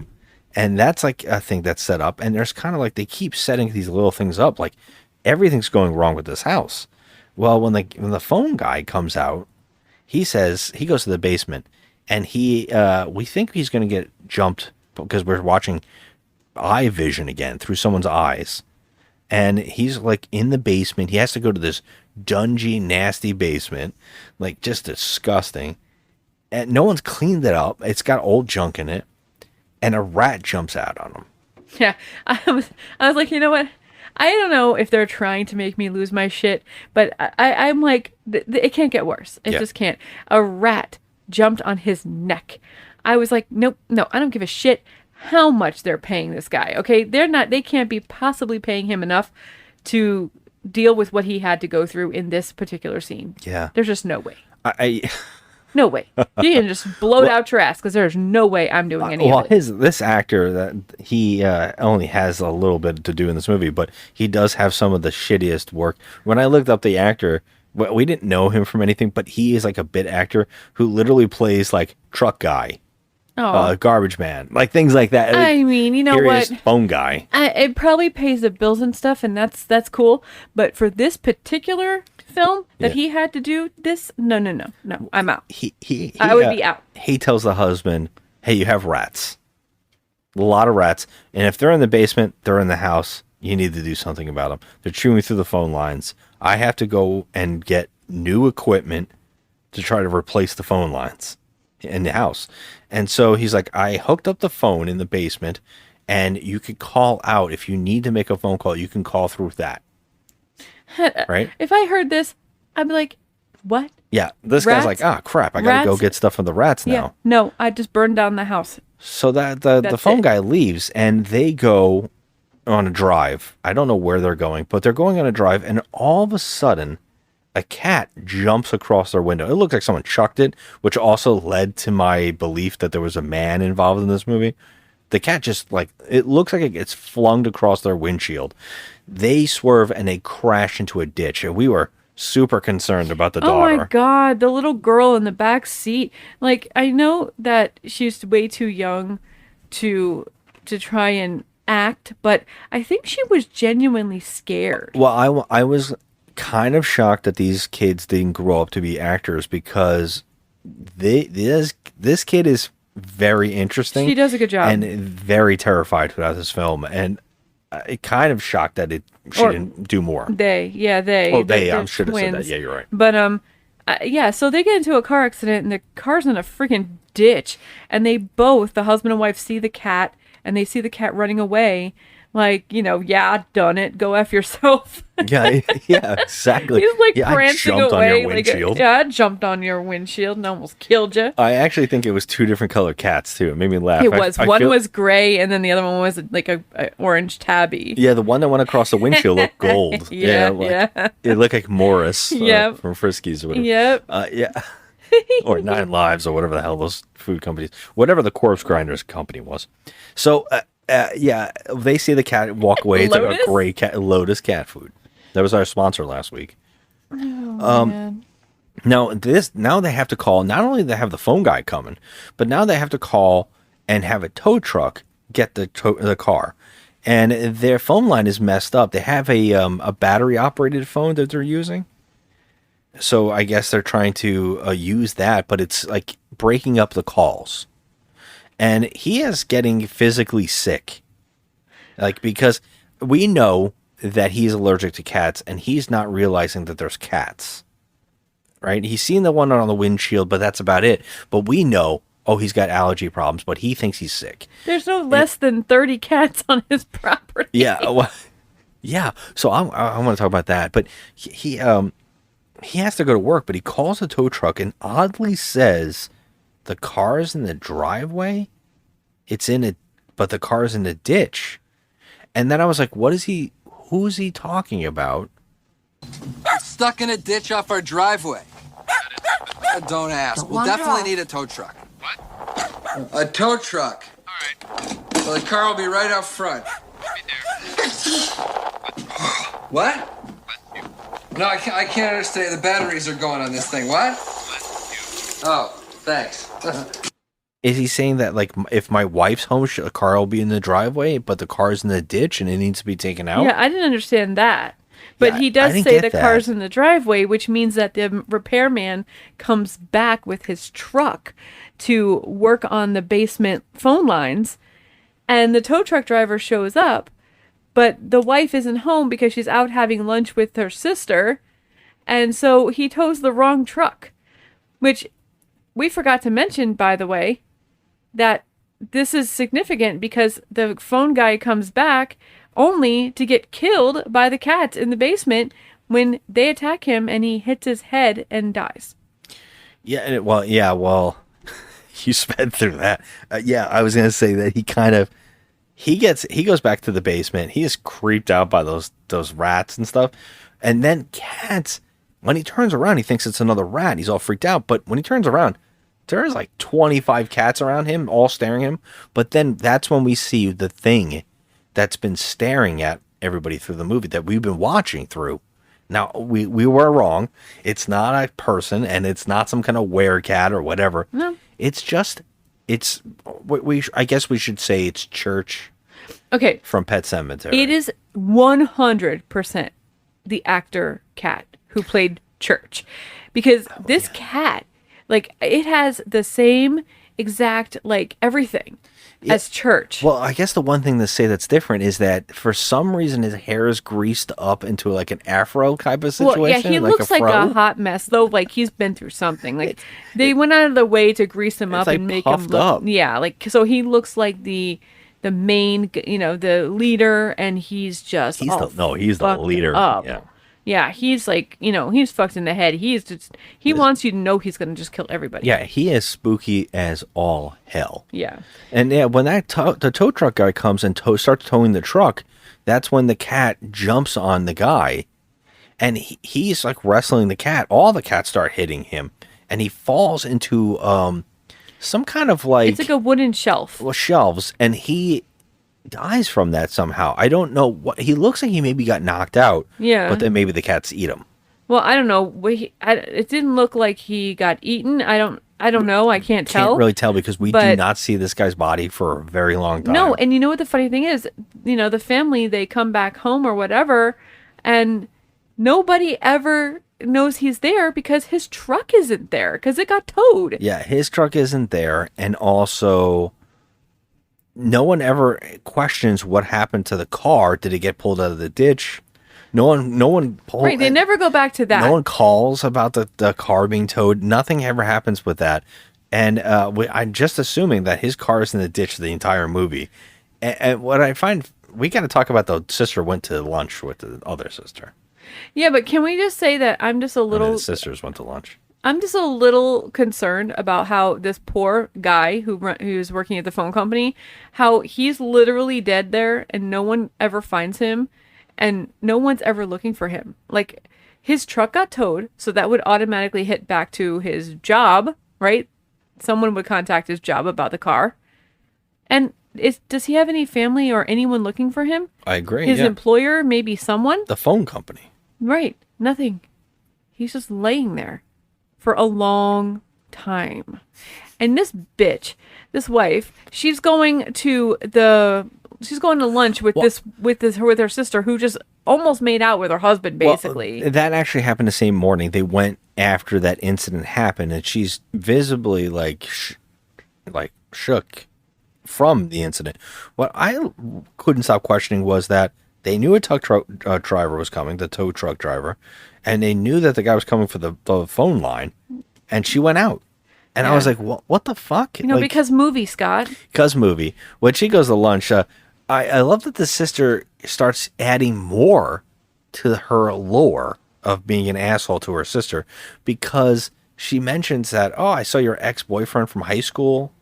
and that's like a thing that's set up, and there's kind of like they keep setting these little things up, like everything's going wrong with this house. Well, when the phone guy comes out, he says he goes to the basement, and we think he's going to get jumped because we're watching eye vision again through someone's eyes, and he's like in the basement. He has to go to this dungy, nasty basement, like just disgusting, and no one's cleaned it up. It's got old junk in it, and a rat jumps out on him. Yeah, I was like, you know what? I don't know if they're trying to make me lose my shit, but I'm like, it can't get worse. It Yeah. just can't. A rat jumped on his neck. I was like, nope, no, I don't give a shit how much they're paying this guy. Okay, they can't be possibly paying him enough to deal with what he had to go through in this particular scene. Yeah. There's just no way. I No way. You can just blow it out your ass, because there's no way I'm doing any of it. this actor, that he only has a little bit to do in this movie, but he does have some of the shittiest work. When I looked up the actor, we didn't know him from anything, but he is like a bit actor who literally plays like truck guy, garbage man, like things like that. I mean, you know Here he what? is, phone guy. It probably pays the bills and stuff, and that's cool. But for this particular film that Yeah. he had to do this, no, I'm out. He I would be out. He tells the husband, "Hey, you have rats, a lot of rats, and if they're in the basement, they're in the house. You need to do something about them. They're chewing through the phone lines. I have to go and get new equipment to try to replace the phone lines in the house." And so he's like, "I hooked up the phone in the basement, and you could call out if you need to make a phone call. You can call through that." Right? If I heard this, I'd be like, what? Yeah. This Rats? guy's like, "Ah, crap! I gotta go Rats? get stuff from the rats now." Yeah. No, I just burned down the house. So that the That's phone it. guy leaves, and they go on a drive. I don't know where they're going, but they're going on a drive, and all of a sudden, a cat jumps across their window. It looked like someone chucked it, which also led to my belief that there was a man involved in this movie. The cat just, like, it looks like it gets flung across their windshield. They swerve and they crash into a ditch, and we were super concerned about the Oh daughter. my god, the little girl in the back seat. Like, I know that she's way too young to try and act, but I think she was genuinely scared. Well, I was kind of shocked that these kids didn't grow up to be actors because this kid is very interesting. She does a good job. And very terrified throughout this film. And it kind of shocked that she didn't do more. They. Oh, the I should have said that. twins. Yeah, you're right. But yeah, so they get into a car accident and the car's in a freaking ditch, and they both, the husband and wife, see the cat, and they see the cat running away. Like, yeah, done it. Go F yourself. Yeah, exactly. He's like I prancing jumped away. on your windshield. I jumped on your windshield and almost killed you. I actually think it was two different colored cats too. It made me laugh. It was. One was gray, and then the other one was like a orange tabby. Yeah, the one that went across the windshield looked gold. Yeah. It looked like Morris Yep. from Friskies or whatever. Yep. Yeah. Or Nine Lives or whatever the hell those food companies, whatever the Corpse Grinders company was. So, yeah, they see the cat walk away. It's like a great cat, Lotus cat food. That was our sponsor last week. Oh, man. Now they have to call. Not only they have the phone guy coming, but now they have to call and have a tow truck get the car. And their phone line is messed up. They have a battery operated phone that they're using. So I guess they're trying to use that, but it's like breaking up the calls. And he is getting physically sick. Like, because we know that he's allergic to cats, and he's not realizing that there's cats. Right? He's seen the one on the windshield, but that's about it. But we know, he's got allergy problems, but he thinks he's sick. There's no less than 30 cats on his property. Yeah. Well, yeah. So I want to talk about that. But he has to go to work, but he calls the tow truck and oddly says the car's in the driveway. But the car's in the ditch. And then I was like, who's he talking about? Stuck in a ditch off our driveway. Don't ask. We'll definitely need a tow truck. What? A tow truck. All right. So the car will be right out front. What? No, I can't understand. The batteries are going on this thing. What? Oh, thanks. Is he saying that, like, if my wife's home, a car will be in the driveway, but the car's in the ditch and it needs to be taken out? Yeah, I didn't understand that. But Yeah, he I does didn't say get the that. car's in the driveway, which means that the repairman comes back with his truck to work on the basement phone lines. And the tow truck driver shows up, but the wife isn't home because she's out having lunch with her sister. And so he tows the wrong truck, which we forgot to mention, by the way, that this is significant because the phone guy comes back only to get killed by the cats in the basement when they attack him and he hits his head and dies. Yeah, well, you sped through that. I was going to say that he goes back to the basement. He is creeped out by those rats and stuff. And then cats, when he turns around, he thinks it's another rat. He's all freaked out. But when he turns around, there's like 25 cats around him, all staring at him. But then that's when we see the thing that's been staring at everybody through the movie that we've been watching through. Now, we were wrong. It's not a person, and it's not some kind of werecat or whatever. No. It's just, I guess we should say it's Church Okay. from Pet Sematary. It is 100% the actor cat who played Church. Because this cat, like, it has the same exact, like, everything as Church. Well, I guess the one thing to say that's different is that for some reason his hair is greased up into like an afro type of situation. Well, yeah, he looks like fro. a hot mess, though. Like, he's been through something. Like, they went out of their way to grease him up like and make him puffed look... up. Yeah, like, so he looks like the main, the leader, and he's just He's all the fucked leader. up. Yeah. Yeah, he's like, he's fucked in the head. He wants you to know he's going to just kill everybody. Yeah, he is spooky as all hell. Yeah. And yeah, when the tow truck guy comes and starts towing the truck, that's when the cat jumps on the guy, and he's like wrestling the cat. All the cats start hitting him, and he falls into some kind of like... It's like a wooden shelf. Well, shelves, and he dies from that somehow. I don't know what... He looks like he maybe got knocked out. Yeah. But then maybe the cats eat him. Well, I don't know. It didn't look like he got eaten. I I don't know. I can't tell. Can't really tell because we do but- not see this guy's body for a very long time. No, and you know what the funny thing is? The family, they come back home or whatever, and nobody ever knows he's there because his truck isn't there because it got towed. Yeah, his truck isn't there, and also no one ever questions what happened to the car. Did it get pulled out of the ditch? No one pulled. Right, they never go back to that. No one calls about the car being towed. Nothing ever happens with that. And I'm just assuming that his car is in the ditch the entire movie. And what I find, we got to talk about the sister went to lunch with the other sister. Yeah, but can we just say that I'm just a little... the sisters went to lunch. I'm just a little concerned about how this poor guy who's working at the phone company, how he's literally dead there and no one ever finds him and no one's ever looking for him. Like, his truck got towed, so that would automatically hit back to his job, right? Someone would contact his job about the car. And does he have any family or anyone looking for him? I agree. His employer, maybe someone? The phone company. Right. Nothing. He's just laying there for a long time. And this bitch, this wife, she's going to lunch with with her sister who just almost made out with her husband, basically. Well, that actually happened the same morning. They went after that incident happened, and she's visibly shook from the incident. What I couldn't stop questioning was that they knew a truck driver was coming, the tow truck driver, and they knew that the guy was coming for the phone line, and she went out. And I was like, what the fuck? Because movie, Scott. Because movie. When she goes to lunch, I love that the sister starts adding more to her lore of being an asshole to her sister, because she mentions that, I saw your ex-boyfriend from high school.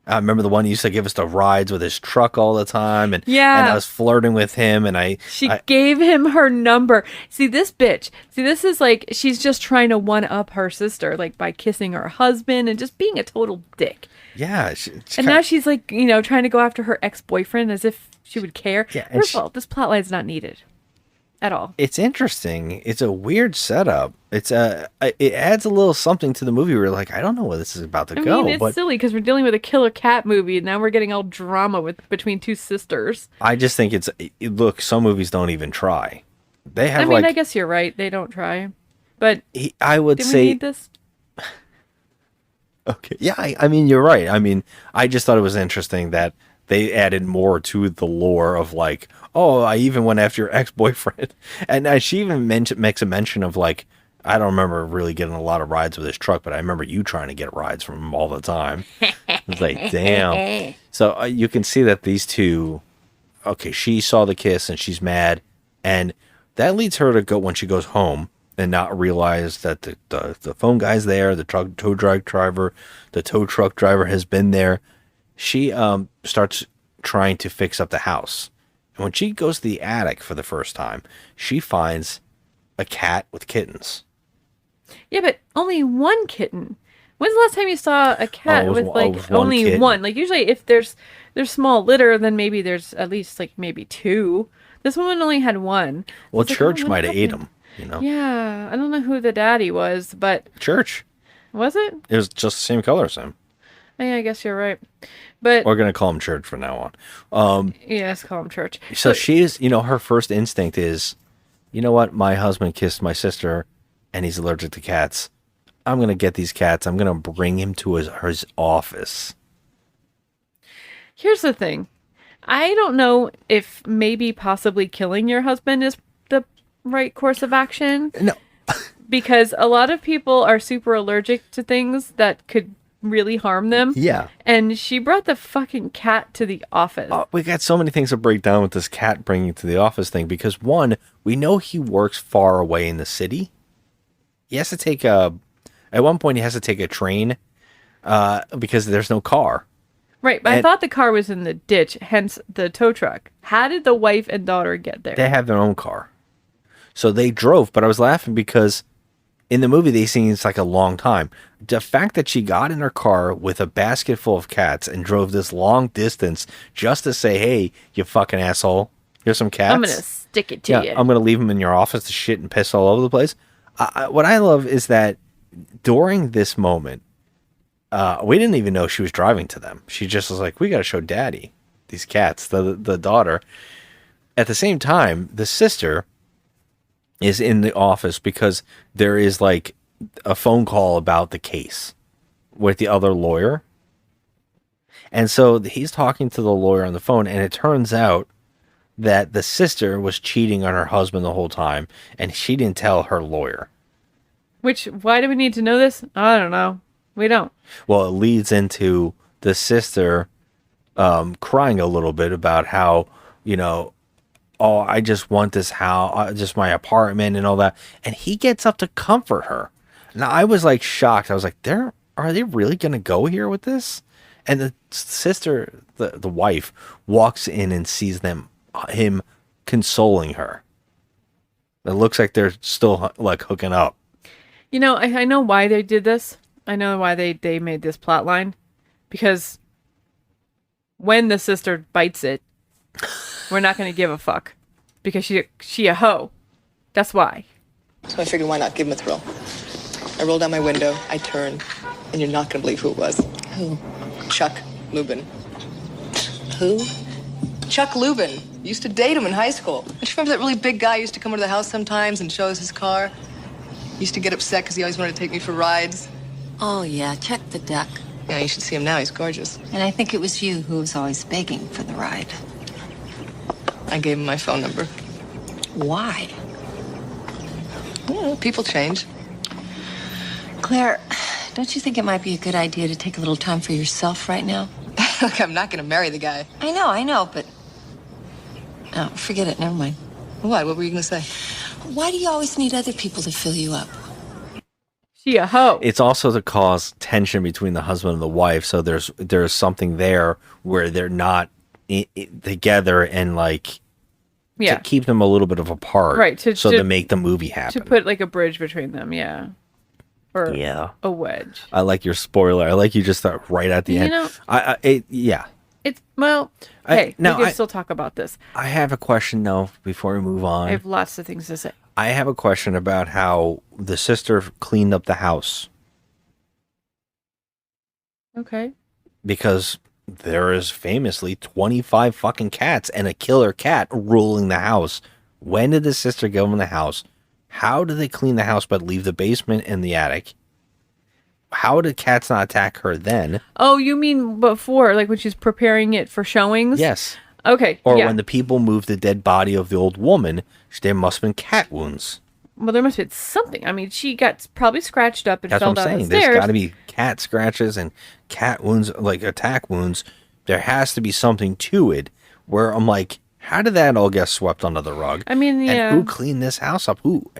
I remember the one who used to give us the rides with his truck all the time, and I was flirting with him, and she gave him her number. See, this bitch. See, this is like she's just trying to one up her sister, like by kissing her husband and just being a total dick. Yeah, now she's like, trying to go after her ex-boyfriend as if she would care. Yeah, first of all, this plotline is not needed at all. It's interesting. It's a weird setup. It adds a little something to the movie where you're like, I don't know where this is about to go. It's silly because we're dealing with a killer cat movie, and now we're getting all drama between two sisters. I just think look, some movies don't even try. They have I guess you're right. They don't try. But I would say, we need this? Okay. Yeah, I mean, you're right. I mean, I just thought it was interesting that they added more to the lore of like, I even went after your ex-boyfriend. And she even makes a mention of like, I don't remember really getting a lot of rides with his truck, but I remember you trying to get rides from him all the time. It's like, damn. So you can see that these two, she saw the kiss and she's mad. And that leads her to go, when she goes home, and not realize that the phone guy's there, the tow truck driver has been there. She starts trying to fix up the house. And when she goes to the attic for the first time, she finds a cat with kittens. Yeah, but only one kitten. When's the last time you saw a cat with only kitten. one? Like usually if there's small litter, then maybe there's at least like maybe two. This one only had one. Well, Church might have ate him. Yeah, I don't know who the daddy was, but Church. Was it? It was just the same color as him. Yeah, I guess you're right. But we're gonna call him Church from now on. Yes, call him Church. So she's, her first instinct is, you know what? My husband kissed my sister, and he's allergic to cats. I'm gonna get these cats. I'm gonna bring him to his office. Here's the thing. I don't know if maybe possibly killing your husband is the right course of action. No. Because a lot of people are super allergic to things that could really harm them. Yeah. And she brought the fucking cat to the office. We got so many things to break down with this cat bringing to the office thing, because one, we know he works far away in the city. He has to take at one point he has to take a train because there's no car. Right, but I thought the car was in the ditch, hence the tow truck. How did the wife and daughter get there? They have their own car. So they drove, but I was laughing because in the movie they seem it's like a long time. The fact that she got in her car with a basket full of cats and drove this long distance just to say, hey, you fucking asshole, here's some cats. I'm going to stick it to you. I'm going to leave them in your office to shit and piss all over the place. What I love is that during this moment, We didn't even know she was driving to them. She just was like, we got to show daddy these cats, the daughter. At the same time, the sister is in the office because there is like a phone call about the case with the other lawyer. And so he's talking to the lawyer on the phone, and it turns out that the sister was cheating on her husband the whole time, and she didn't tell her lawyer. Why do we need to know this? I don't know. We don't. Well, it leads into the sister crying a little bit about how, oh, I just want this house, just my apartment and all that. And he gets up to comfort her. Now, I was like shocked. I was like, are they really going to go here with this? And the sister, the wife, walks in and sees him consoling her. It looks like they're still like hooking up. I know why they did this. I know why they made this plot line. Because when the sister bites it, we're not going to give a fuck. Because she a hoe. That's why. So I figured, why not give him a thrill? I rolled down my window, I turned, and you're not gonna believe who it was. Who? Chuck Lubin. Who? Chuck Lubin. Used to date him in high school. Don't you remember that really big guy who used to come over to the house sometimes and show us his car? Used to get upset because he always wanted to take me for rides. Oh, yeah, check the duck. Yeah, you should see him now. He's gorgeous. And I think it was you who was always begging for the ride. I gave him my phone number. Why? Yeah, people change. Claire, don't you think it might be a good idea to take a little time for yourself right now? Look, I'm not gonna marry the guy. I know, but... Oh, forget it, never mind. What? What were you gonna say? Why do you always need other people to fill you up? She a hoe. It's also to cause tension between the husband and the wife, so there's something there where they're not together and like... Yeah. To keep them a little bit of apart. Right. To make the movie happen. To put like a bridge between them, yeah. Or a wedge. I like your spoiler. I like you just thought right at the end. Yeah. It's, well, hey, we can still talk about this. I have a question, though, before we move on. I have lots of things to say. I have a question about how the sister cleaned up the house. Okay. Because there is famously 25 fucking cats and a killer cat ruling the house. When did the sister go in the house? How did they clean the house but leave the basement and the attic? How did cats not attack her then? Oh, you mean before, like when she's preparing it for showings? Yes. Okay. Or when the people moved the dead body of the old woman, there must have been cat wounds. Well, there must have been something. I mean, she got probably scratched up and That's fell what I'm down saying. the stairs. There's got to be cat scratches and cat wounds, like attack wounds. There has to be something to it where I'm like, how did that all get swept under the rug? I mean, yeah. And who cleaned this house up? Who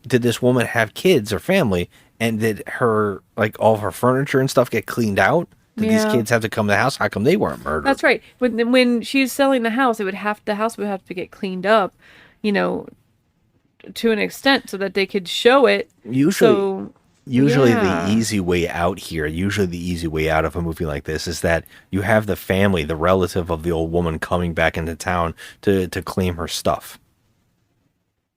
did this woman have kids or family? And did her, like, all of her furniture and stuff get cleaned out? Did these kids have to come to the house? How come they weren't murdered? That's right. When she's selling the house, the house would have to get cleaned up, to an extent so that they could show it. Usually the easy way out here, usually the easy way out of a movie like this is that you have the family, the relative of the old woman coming back into town to claim her stuff.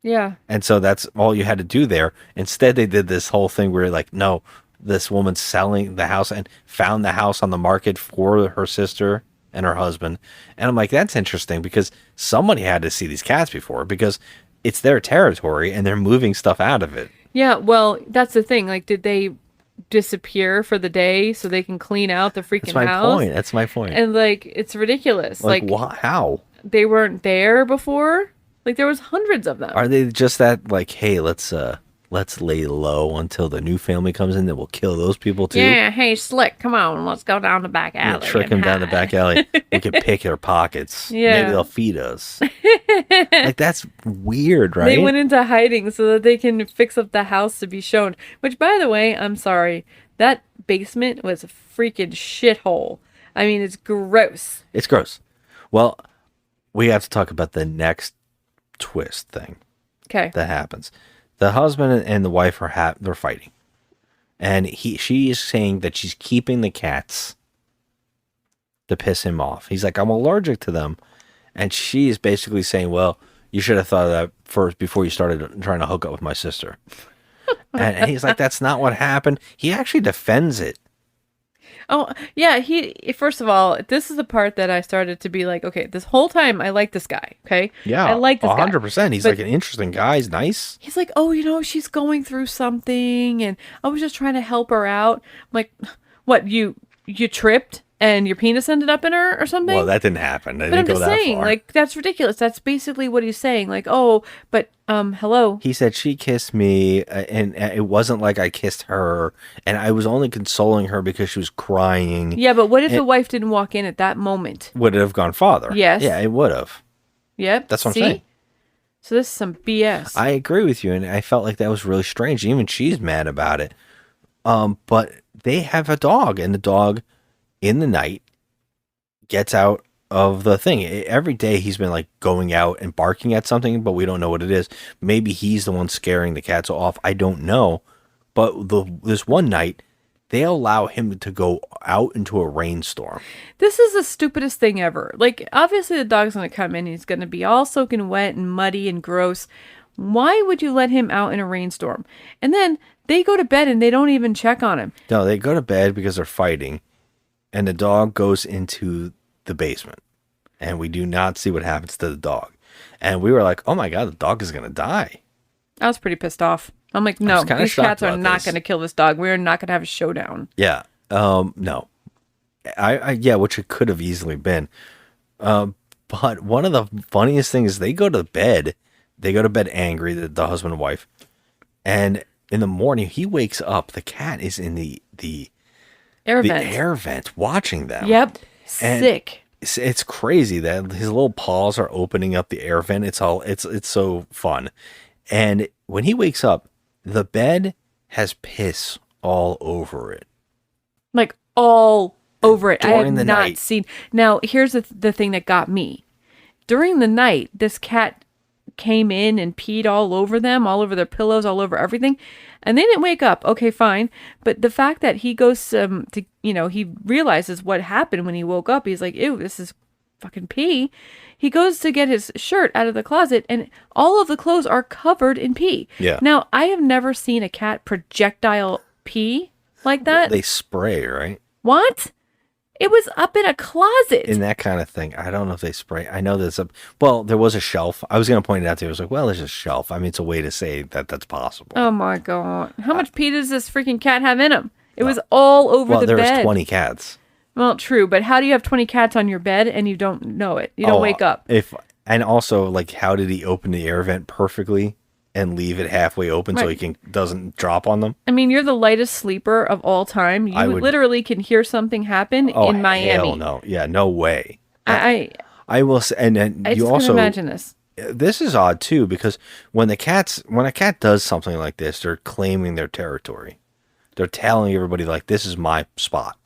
Yeah. And so that's all you had to do there. Instead, they did this whole thing where like, no, this woman's selling the house and found the house on the market for her sister and her husband. And I'm like, that's interesting because somebody had to see these cats before because it's their territory and they're moving stuff out of it. Yeah, well, that's the thing. Like, did they disappear for the day so they can clean out the freaking house? That's my point. And, like, it's ridiculous. Like how? They weren't there before? Like, there was hundreds of them. Are they just that, like, hey, let's lay low until the new family comes in, then we'll kill those people too? Yeah, hey, Slick, come on, let's go down the back alley. We'll trick them down the back alley. We can pick their pockets. Yeah. Maybe they'll feed us. Like, that's weird, right? They went into hiding so that they can fix up the house to be shown. Which, by the way, I'm sorry, that basement was a freaking shithole. I mean, it's gross. It's gross. Well, we have to talk about the next twist thing. Okay. That happens. The husband and the wife they're fighting. And she is saying that she's keeping the cats to piss him off. He's like, I'm allergic to them. And she is basically saying, well, you should have thought of that first before you started trying to hook up with my sister. and he's like, that's not what happened. He actually defends it. Oh, yeah, first of all, this is the part that I started to be like, okay, this whole time I like this guy, okay? Yeah, I like this guy. 100%. He's But like an interesting guy. He's nice. he's like, oh, she's going through something, and I was just trying to help her out. I'm like, what, you tripped and your penis ended up in her or something? Well, that didn't happen. They But I'm didn't go just that saying, far. like, that's ridiculous. That's basically what he's saying. Like, oh, but, hello. He said she kissed me, and it wasn't like I kissed her, and I was only consoling her because she was crying. Yeah, but what if the wife didn't walk in at that moment? Would it have gone farther? Yes. Yeah, it would have. Yep. That's what I'm See? saying. So this is some BS. I agree with you, and I felt like that was really strange. Even she's mad about it. But they have a dog, and the dog, in the night, gets out of the thing. Every day he's been like going out and barking at something, but we don't know what it is. Maybe he's the one scaring the cats off. I don't know. But this one night, they allow him to go out into a rainstorm. This is the stupidest thing ever. Like, obviously the dog's going to come in and he's going to be all soaking wet and muddy and gross. Why would you let him out in a rainstorm? And then they go to bed and they don't even check on him. No, they go to bed because they're fighting, and the dog goes into the basement, and we do not see what happens to the dog. And we were like, oh my God, the dog is going to die. I was pretty pissed off. I'm like, no, kinda these shocked cats are about not this. going to kill this dog. We're not going to have a showdown. Yeah. No. Yeah, which it could have easily been. But one of the funniest things is they go to bed. They go to bed angry, the husband and wife. And in the morning, he wakes up. The cat is in the Air the vent. air vent watching them. Yep. And Sick. It's crazy that his little paws are opening up the air vent. It's so fun. And when he wakes up, the bed has piss all over it. Like, all over it. I During have the not night. seen. Now, here's the thing that got me. During the night, this cat came in and peed all over them, all over their pillows, all over everything. And they didn't wake up. Okay, fine. But the fact that he goes he realizes what happened when he woke up. He's like, ew, this is fucking pee. He goes to get his shirt out of the closet and all of the clothes are covered in pee. Yeah. Now, I have never seen a cat projectile pee like that. They spray, right? What? It was up in a closet. In that kind of thing. I don't know if they spray. I know there's there was a shelf. I was going to point it out to you. I was like, well, there's a shelf. I mean, it's a way to say that that's possible. Oh my God. How much pee does this freaking cat have in him? It was all over the there bed. was 20 cats. Well, true, but how do you have 20 cats on your bed and you don't know it? You don't wake up. And also, like, how did he open the air vent perfectly and leave it halfway open so Right. he doesn't drop on them? I mean, you're the lightest sleeper of all time. You literally can hear something happen in Miami. Hell no. Yeah, no way. I will say, and then I you just also can imagine this. This is odd too, because when a cat does something like this, they're claiming their territory. They're telling everybody, like, this is my spot.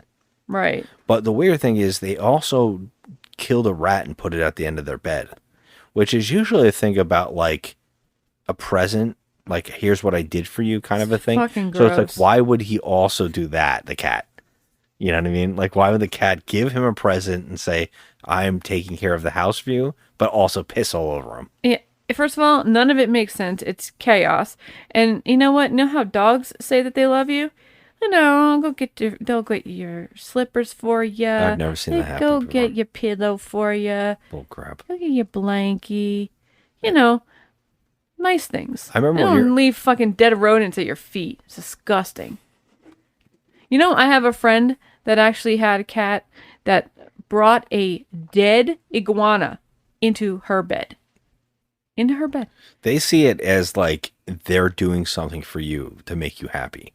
Right. But the weird thing is they also killed a rat and put it at the end of their bed, which is usually a thing about, like, a present, like, here's what I did for you kind of a thing. Fucking So it's like, gross. why would he also do that, the cat? You know what I mean? Like, why would the cat give him a present and say, I'm taking care of the house for you, but also piss all over him? Yeah. First of all, none of it makes sense. It's chaos. And you know what? You know how dogs say that they love you? You know, they'll get your slippers for you. I've never seen that happen Go before. get your pillow for you. Bull crap. Go get your blankie. You know, nice things. I remember They when don't you're- leave fucking dead rodents at your feet. It's disgusting. You know, I have a friend that actually had a cat that brought a dead iguana into her bed. Into her bed. They see it as like they're doing something for you to make you happy.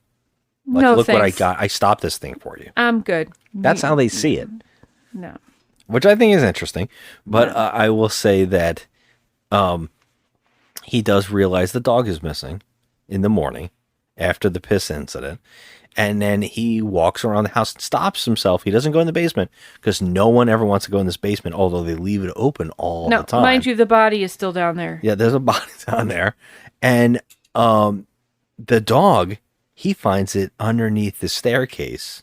Like, No, look what I thanks. got. I stopped this thing for you. I'm good. That's how they see it, No. which I think is interesting. But I will say that he does realize the dog is missing in the morning after the piss incident. And then he walks around the house and stops himself. He doesn't go in the basement because no one ever wants to go in this basement, although they leave it open all No, the time. mind you, the body is still down there. Yeah, there's a body down there. And the dog, he finds it underneath the staircase,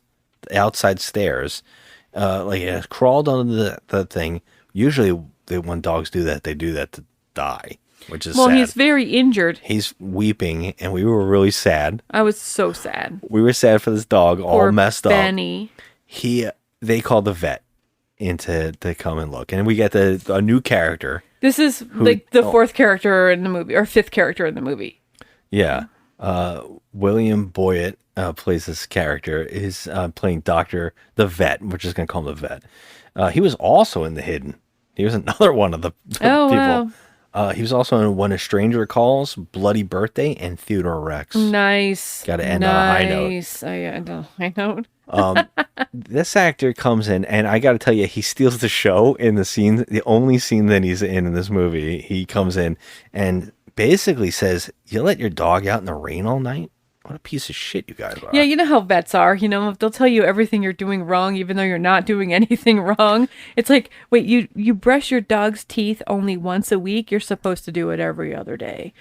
the outside stairs. Like it has crawled under the thing. Usually when dogs do that, they do that to die, which is Well, sad. he's very injured. He's weeping, and we were really sad. I was so sad. We were sad for this dog, all Poor messed up. Benny. they call the vet in to come and look, and we get a new character. This is like the fourth character in the movie, or fifth character in the movie. Yeah. William Boyett plays this character, is playing Dr. the Vet. We're just going to call him the Vet. He was also in The Hidden. He was another one of the people. Wow. He was also in When a Stranger Calls, Bloody Birthday, and Theodore Rex. Nice. Got to end on a high note. Nice. High note. This actor comes in, and I got to tell you, he steals the show in the scene, the only scene that he's in this movie. He comes in and basically says, "You let your dog out in the rain all night? What a piece of shit you guys are." Yeah, you know how vets are. You know, they'll tell you everything you're doing wrong, even though you're not doing anything wrong. It's like, wait, you brush your dog's teeth only once a week. You're supposed to do it every other day.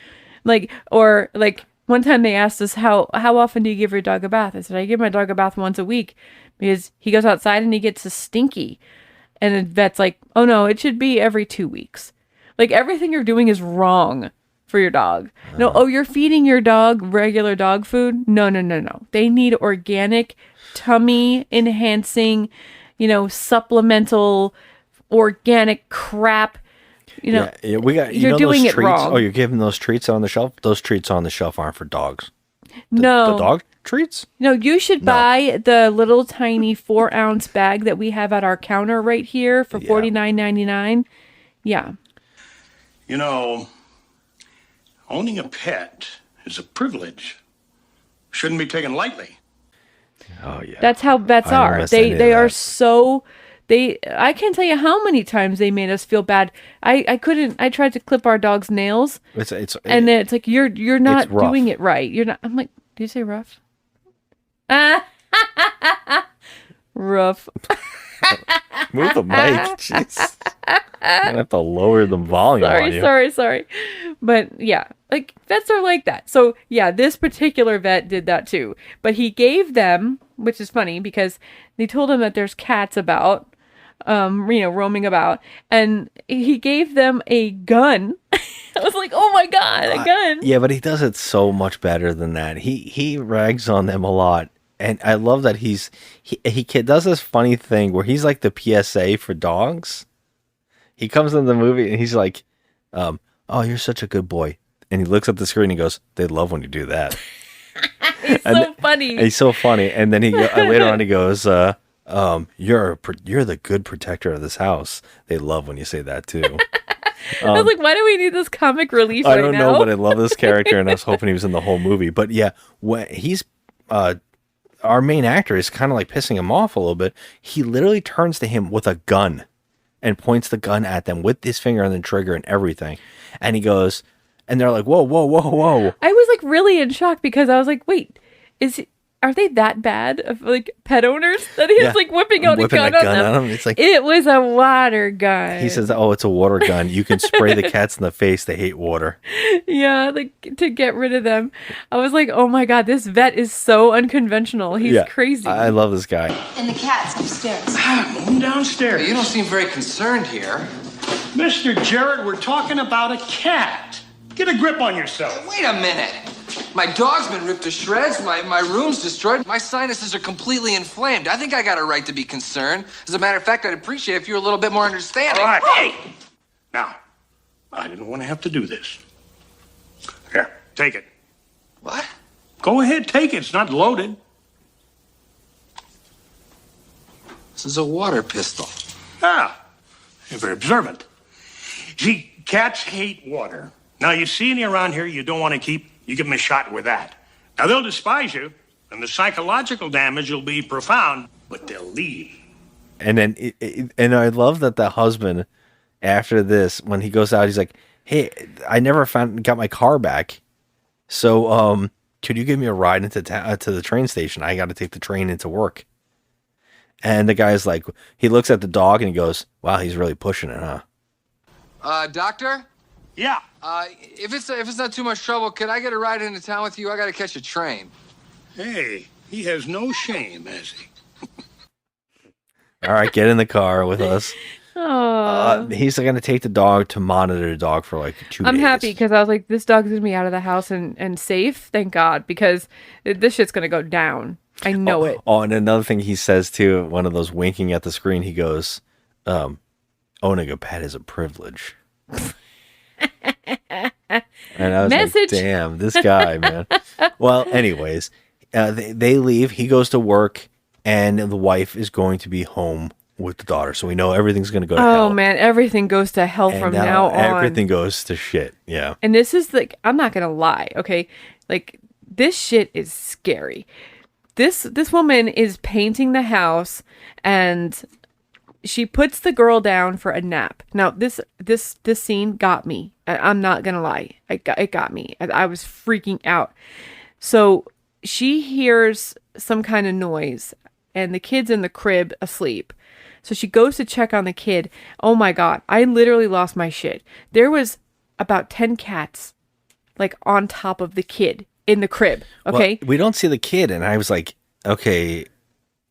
Or one time they asked us, how often do you give your dog a bath? I said, I give my dog a bath once a week because he goes outside and he gets a stinky. And the vet's like, oh no, it should be every 2 weeks. Like, everything you're doing is wrong for your dog. No, you're feeding your dog regular dog food? No. They need organic, tummy enhancing, supplemental, organic crap. We got. You're doing those it treats? wrong. Oh, you're giving those treats on the shelf? Those treats on the shelf aren't for dogs. No. The dog treats? No, you should buy the little tiny 4-ounce bag that we have at our counter right here for $49.99. Yeah. Owning a pet is a privilege. Shouldn't be taken lightly. Oh yeah. That's how vets are. They are so. I can't tell you how many times they made us feel bad. I tried to clip our dog's nails. And then it's like, you're not doing it right. You're not. I'm like, did you say rough? Rough. Move the mic. Jeez. I'm gonna have to lower the volume on you. Sorry. But yeah, vets are like that. So yeah, this particular vet did that too. But he gave them, which is funny because they told him that there's cats about, roaming about, and he gave them a gun. I was like, oh my God, a gun. Yeah, but he does it so much better than that. He rags on them a lot. And I love that he does this funny thing where he's like the PSA for dogs. He comes in the movie and he's like, "Oh, you're such a good boy." And he looks at the screen and he goes, "They love when you do that." Funny. And he's so funny. And then later on he goes, "You're the good protector of this house. They love when you say that too." I was like, why do we need this comic relief I right don't now? know, but I love this character, and I was hoping he was in the whole movie. But yeah, when he's our main actor is kind of like pissing him off a little bit. He literally turns to him with a gun and points the gun at them with his finger on the trigger and everything. And he goes, and they're like, whoa. I was like really in shock because I was like, wait, are they that bad of pet owners that he's whipping out a gun on them? It's like, it was a water gun. He says, "Oh, it's a water gun. You can spray the cats in the face. They hate water." Yeah, to get rid of them. I was like, oh my God, this vet is so unconventional. He's crazy. I love this guy. And the cat's upstairs. Move them downstairs. You don't seem very concerned here. Mr. Jarrett, we're talking about a cat. Get a grip on yourself. Wait a minute. My dog's been ripped to shreds. My room's destroyed. My sinuses are completely inflamed. I think I got a right to be concerned. As a matter of fact, I'd appreciate if you were a little bit more understanding. All right. Hey! Now, I didn't want to have to do this. Here, take it. What? Go ahead, take it. It's not loaded. This is a water pistol. Ah, you're very observant. See, cats hate water. Now, you see any around here you don't want to keep, you give them a shot with that. Now, they'll despise you, and the psychological damage will be profound, but they'll leave. And then, and I love that the husband, after this, when he goes out, he's like, "Hey, I never got my car back. So, could you give me a ride into to the train station? I got to take the train into work." And the guy's like, he looks at the dog and he goes, "Wow, he's really pushing it, huh?" Doctor? Yeah. If it's not too much trouble, could I get a ride into town with you? I got to catch a train. Hey, he has no shame, has he? All right, get in the car with us. Oh. He's going to take the dog to monitor the dog for 2 days. I'm happy because I was like, this dog's going to be out of the house and safe. Thank God, because this shit's going to go down. I know it. Oh, and another thing he says too, one of those winking at the screen, he goes, owning a pet is a privilege. And I was Message. like, damn, this guy, man. Well, anyways, they leave. He goes to work, and the wife is going to be home with the daughter. So we know everything's going to go to hell. Oh man, everything goes to hell And from now on. everything goes to shit. Yeah. And this is like, I'm not gonna lie, okay? Like, this shit is scary. This woman is painting the house, and she puts the girl down for a nap. Now, this scene got me. I'm not gonna lie, it got me. I was freaking out. So she hears some kind of noise, and the kid's in the crib asleep. So she goes to check on the kid. Oh my God, I literally lost my shit. There was about 10 cats, like, on top of the kid in the crib. Okay. Well, we don't see the kid, and I was like, okay,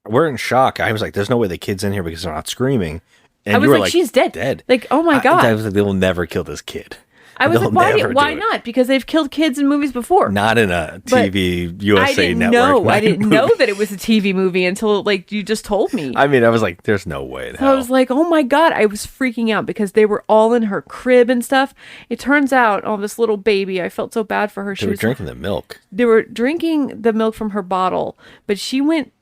we're in shock. I was like, there's no way the kid's in here because they're not screaming. And I was you were like, she's dead. Dead. Like, oh my God. I was like, they will never kill this kid. I was They'll like, never why do it. not? Because they've killed kids in movies before. Not in a But TV USA Network. I didn't movie. know that it was a TV movie until, like, you just told me. I mean, I was like, there's no way in So hell. I was like, oh my God, I was freaking out because they were all in her crib and stuff. It turns out, oh, this little baby, I felt so bad for her. They were drinking the milk. They were drinking the milk from her bottle, but she went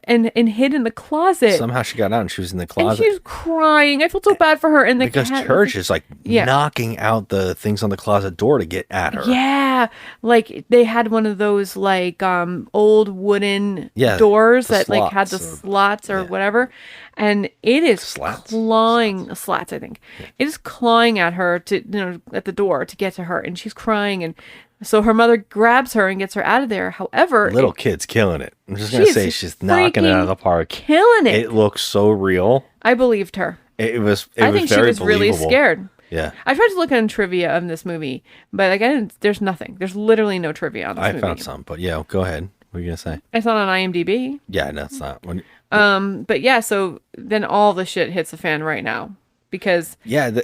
and hid in the closet. Somehow she got out and she was in the And closet. she was crying. I felt so bad for her. And the Because cat Church is like Yeah. knocking out the things on the closet door to get at her. Yeah, like they had one of those like old wooden Yeah, doors the that like had the slots slots or whatever, and it is Slats? clawing slats. I think it is clawing at her at the door to get to her, and she's crying, and so her mother grabs her and gets her out of there. However, Little kid's killing it. I'm just going to She's say she's knocking it out of the park. killing it. It looks so real. I believed her. It was I was think she very was really believable. scared. Yeah. I tried to look on trivia of this movie, but like there's nothing. There's literally no trivia on this I movie. found some, but yeah, go ahead. What are you going to say? It's not on IMDb. Yeah, no, it's not. But yeah, so then all the shit hits the fan right now because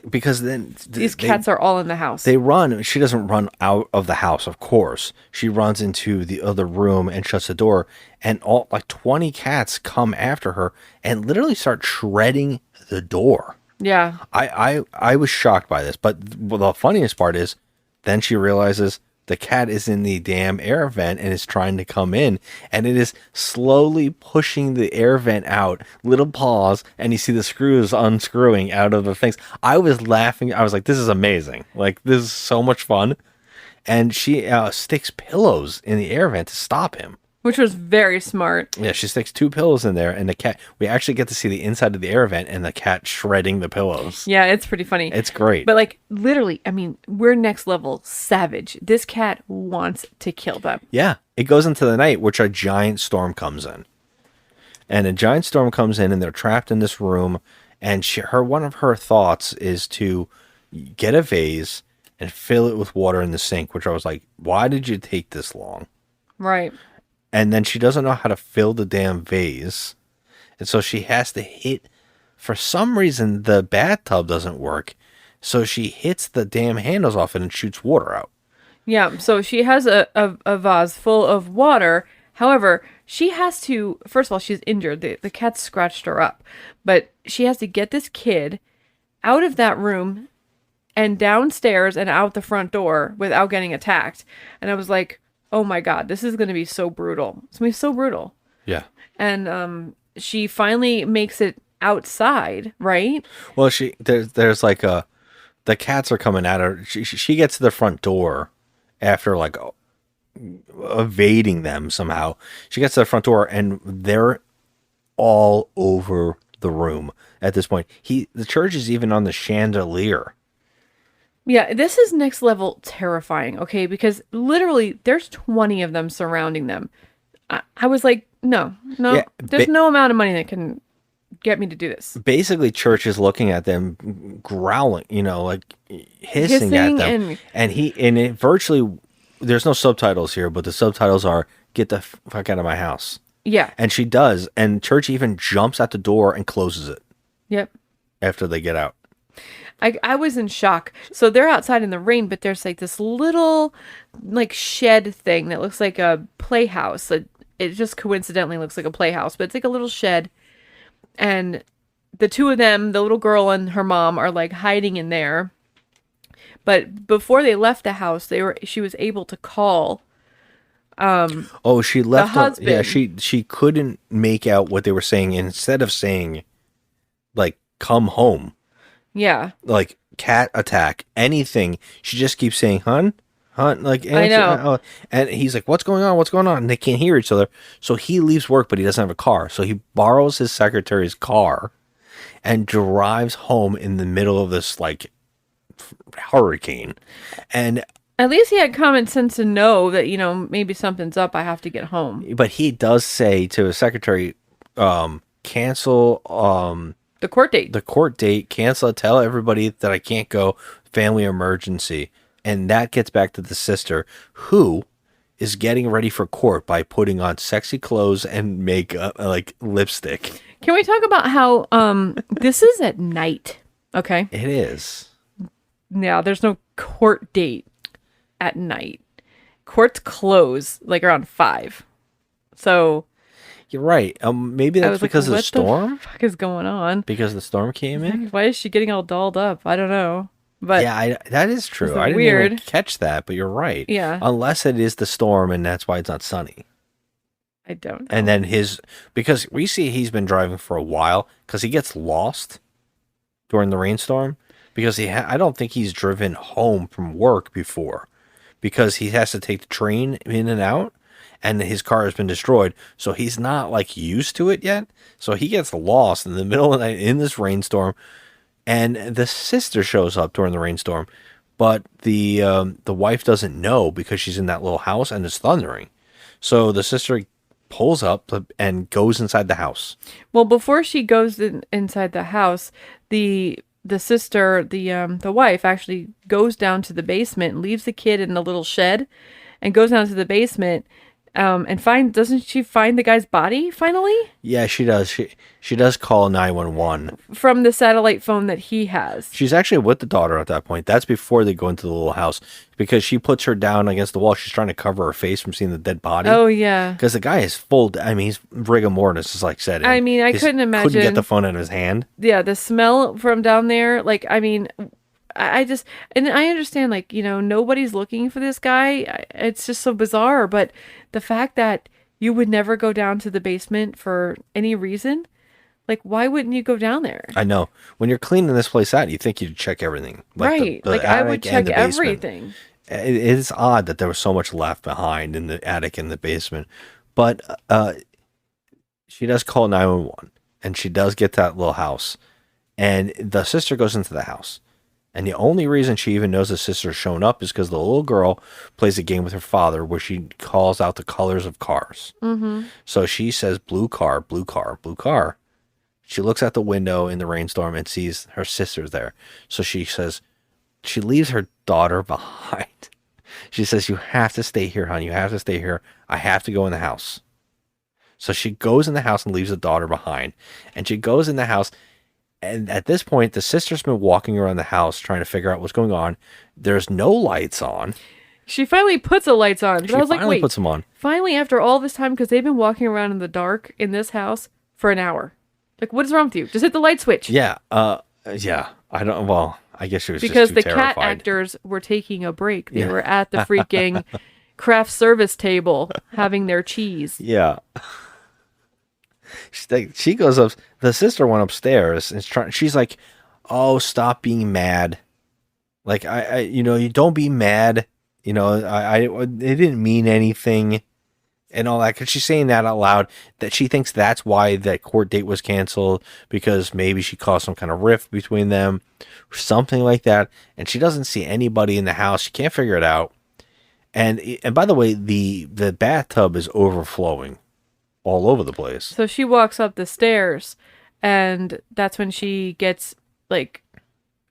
Because then these cats are all in the house. They run. She doesn't run out of the house, of course. She runs into the other room and shuts the door. And all like 20 cats come after her and literally start shredding the door. Yeah. I was shocked by this. But the funniest part is then she realizes the cat is in the damn air vent and is trying to come in. And it is slowly pushing the air vent out. Little paws. And you see the screws unscrewing out of the things. I was laughing. I was like, this is amazing. Like, this is so much fun. And she sticks pillows in the air vent to stop him. Which was very smart. Yeah, she sticks 2 pillows in there, and the cat. We actually get to see the inside of the air vent, and the cat shredding the pillows. Yeah, it's pretty funny. It's great. But like literally, I mean, we're next level savage. This cat wants to kill them. Yeah, it goes into the night, which a giant storm comes in, and a giant storm comes in, and they're trapped in this room. And one of her thoughts is to get a vase and fill it with water in the sink. Which I was like, why did you take this long? Right. And then she doesn't know how to fill the damn vase. And so she has to hit, for some reason, the bathtub doesn't work. So she hits the damn handles off it and shoots water out. Yeah. So she has a vase full of water. However, she has to, first of all, she's injured. The cat scratched her up. But she has to get this kid out of that room and downstairs and out the front door without getting attacked. And I was like, oh my God, this is going to be so brutal. It's going to be so brutal. Yeah. And she finally makes it outside, right? Well, there's like the cats are coming at her. She gets to the front door after like evading them somehow. She gets to the front door and they're all over the room at this point. The Church is even on the chandelier. Yeah, this is next level terrifying, okay? Because literally there's 20 of them surrounding them. I was like, no, Yeah, there's no amount of money that can get me to do this. Basically, Church is looking at them, growling, like hissing at them. And it virtually, there's no subtitles here, but the subtitles are, get the fuck out of my house. Yeah. And she does. And Church even jumps at the door and closes it Yep. after they get out. I was in shock. So they're outside in the rain, but there's like this little like shed thing that looks like a playhouse. it just coincidentally looks like a playhouse, but it's like a little shed. And the two of them, the little girl and her mom, are like hiding in there. But before they left the house, she was able to call. She left. The husband. Yeah, she couldn't make out what they were saying. And instead of saying, like, "Come home," Yeah. like cat attack, anything, she just keeps saying, "Hun." Like, I know. And he's like, "What's going on? What's going on?" And they can't hear each other. So he leaves work, but he doesn't have a car. So he borrows his secretary's car and drives home in the middle of this like hurricane. And At least he had common sense to know that, maybe something's up. I have to get home. but he does say to his secretary, cancel The court date. the court date, cancel it, tell everybody that I can't go, family emergency. And that gets back to the sister, who is getting ready for court by putting on sexy clothes and makeup, like lipstick. Can we talk about how this is at night? Okay. It is. Now, there's no court date at night. Courts close like around 5. So You're right. Maybe I that's was like, because of the what storm. the fuck is going on? Because the storm came in. Why is she getting all dolled up? I don't know. But Yeah, that is true. It's I didn't weird. even catch that, but you're right. Yeah. Unless it is the storm, and that's why it's not sunny. I don't know. And then because we see he's been driving for a while, because he gets lost during the rainstorm. Because I don't think he's driven home from work before, because he has to take the train in and out, and his car has been destroyed. So he's not like used to it yet. So he gets lost in the middle of the night in this rainstorm. And the sister shows up during the rainstorm, but the wife doesn't know because she's in that little house and it's thundering. So the sister pulls up and goes inside the house. Well, before she goes inside the house, the sister, the wife, actually goes down to the basement, leaves the kid in the little shed, and goes down to the basement. And doesn't she find the guy's body finally? Yeah, she does. She does call 911 from the satellite phone that he has. She's actually with the daughter at that point. That's before they go into the little house, because she puts her down against the wall. She's trying to cover her face from seeing the dead body. Oh yeah, because the guy is full. I mean, he's rigor mortis is like said. I mean, I couldn't imagine. Couldn't get the phone out of his hand. Yeah, the smell from down there. Like, I mean, I just, and I understand, like, nobody's looking for this guy. It's just so bizarre. But the fact that you would never go down to the basement for any reason, like, why wouldn't you go down there? I know. When you're cleaning this place out, you think you'd check everything. Right. Like, I would check everything. It is odd that there was so much left behind in the attic and the basement. But she does call 911, and she does get that little house. And the sister goes into the house. And the only reason she even knows the sister's shown up is because the little girl plays a game with her father where she calls out the colors of cars. Mm-hmm. So she says, blue car, blue car, blue car. She looks out the window in the rainstorm and sees her sister's there. So she says, she leaves her daughter behind. She says, you have to stay here, hon. You have to stay here. I have to go in the house. So she goes in the house and leaves the daughter behind. And she goes in the house. And at this point, the sister's been walking around the house trying to figure out what's going on. There's no lights on. She finally puts the lights on. But I was like, wait, puts them on. Finally, after all this time, because they've been walking around in the dark in this house for an hour. Like, what is wrong with you? Just hit the light switch. Yeah. Yeah. I don't. Well, I guess she was because just too the terrified. cat actors were taking a break. They were at the freaking craft service table having their cheese. Yeah. She goes up. The sister went upstairs and she's like, "Oh, stop being mad. Like you don't be mad. It didn't mean anything." And all that, because she's saying that out loud, that she thinks that's why that court date was canceled, because maybe she caused some kind of rift between them, or something like that. And she doesn't see anybody in the house. She can't figure it out. And by the way, the bathtub is overflowing all over the place. So she walks up the stairs, and that's when she gets, like,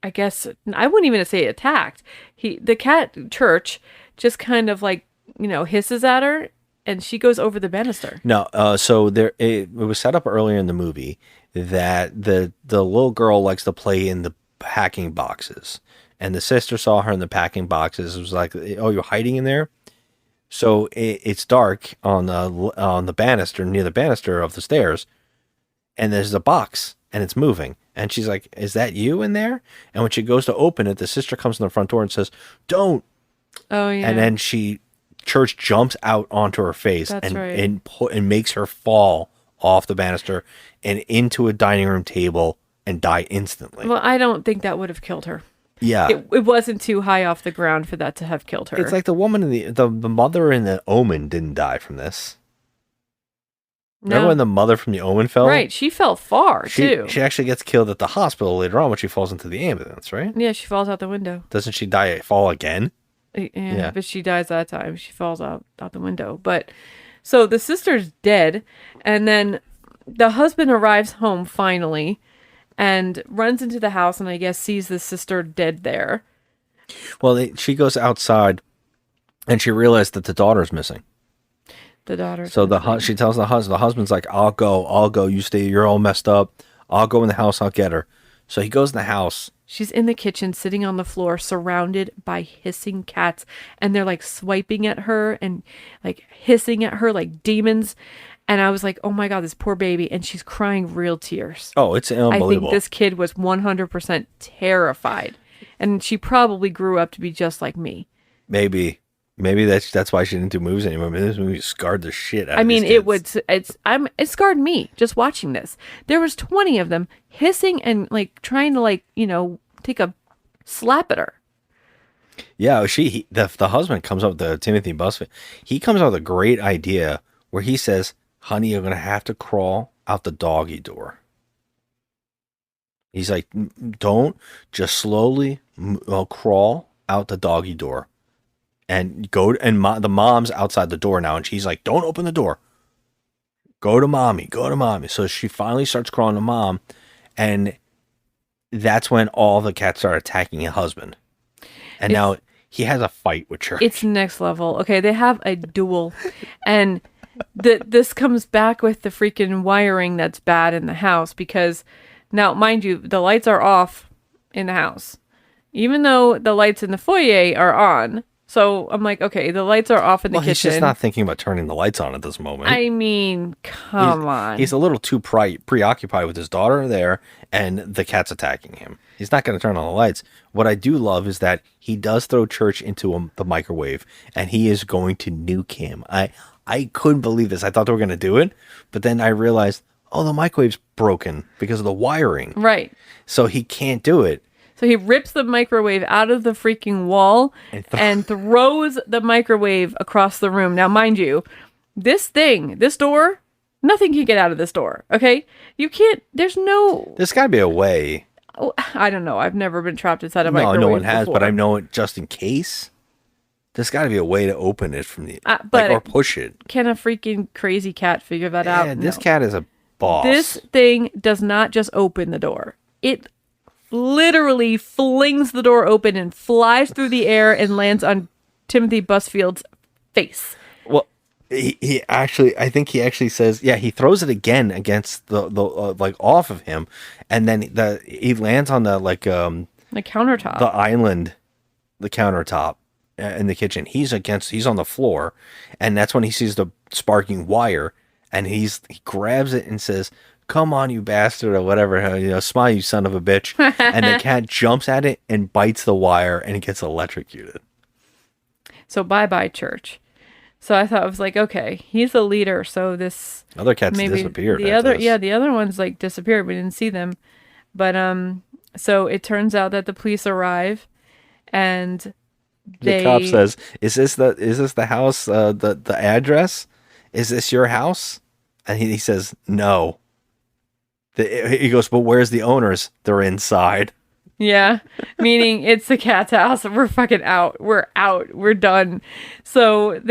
I guess, I wouldn't even say attacked. The cat Church just kind of, like, hisses at her, and she goes over the banister. No, so it was set up earlier in the movie that the little girl likes to play in the packing boxes, and the sister saw her in the packing boxes. It was like, "Oh, you're hiding in there?" So it's dark on the banister, near the banister of the stairs, and there's a box and it's moving. And she's like, "Is that you in there?" And when she goes to open it, the sister comes in the front door and says, "Don't." Oh yeah. And then Church jumps out onto her face That's right. and makes her fall off the banister and into a dining room table and die instantly. Well, I don't think that would have killed her. Yeah. It wasn't too high off the ground for that to have killed her. It's like the woman in the mother in the Omen didn't die from this. Remember when the mother from the Omen fell? Right, she fell far too. She actually gets killed at the hospital later on when she falls into the ambulance, right? Yeah, she falls out the window. Doesn't she fall again? Yeah, but she dies that time. She falls out the window. But so the sister's dead, and then the husband arrives home finally and runs into the house and I guess sees the sister dead there. Well, she goes outside and she realized that the daughter's missing. The daughter. So she tells the husband's like, I'll go. You stay. You're all messed up. I'll go in the house. I'll get her. So he goes in the house. She's in the kitchen, sitting on the floor, surrounded by hissing cats. And they're like swiping at her and like hissing at her like demons. And I was like, oh my God, this poor baby. And she's crying real tears. Oh, it's unbelievable. I think this kid was 100% terrified. And she probably grew up to be just like me. Maybe that's why she didn't do movies anymore. I mean, this movie scarred the shit out of mean, these kids. it scarred me just watching this. There was 20 of them hissing and like trying to like, take a slap at her. Yeah, the husband comes up with Timothy Busfield. He comes up with a great idea where he says, "Honey, you're going to have to crawl out the doggy door." He's like, "Don't, just slowly crawl out the doggy door." And the mom's outside the door now, and she's like, "Don't open the door. Go to mommy. So she finally starts crawling to mom, and that's when all the cats start attacking her husband. And now he has a fight with Church. It's next level. Okay, they have a duel, and this comes back with the freaking wiring that's bad in the house because now, mind you, the lights are off in the house, even though the lights in the foyer are on. So I'm like, okay, the lights are off in the kitchen. He's just not thinking about turning the lights on at this moment. I mean, come on. He's a little too preoccupied with his daughter there and the cats attacking him. He's not going to turn on the lights. What I do love is that he does throw Church into the microwave, and he is going to nuke him. I couldn't believe this. I thought they were going to do it, but then I realized, oh, the microwave's broken because of the wiring. Right. So he can't do it. So he rips the microwave out of the freaking wall and throws the microwave across the room. Now, mind you, this door, nothing can get out of this door, okay? You can't, there's got to be a way. Oh, I don't know. I've never been trapped inside a microwave No one has, before. but I know it just in case. There's got to be a way to open it from or push it. Can a freaking crazy cat figure that out? Yeah, this cat is a boss. This thing does not just open the door. It literally flings the door open and flies through the air and lands on Timothy Busfield's face. Well, he actually says, yeah, he throws it again against the like off of him, and then he lands on the countertop, the island, the countertop in the kitchen. He's on the floor, and that's when he sees the sparking wire, and he grabs it and says, "Come on, you bastard," or whatever, smile, you son of a bitch. And the cat jumps at it and bites the wire, and it gets electrocuted. So bye-bye, Church. So I thought, I was like, okay, he's the leader. So this other cats disappeared. The other ones like disappeared. We didn't see them. But so it turns out that the police arrive, and the cop says, "Is this the house? The address? Is this your house?" And he says, "No." He goes, "But where's the owners?" "They're inside." Yeah, meaning it's the cat's house. We're fucking out. We're out. We're done. So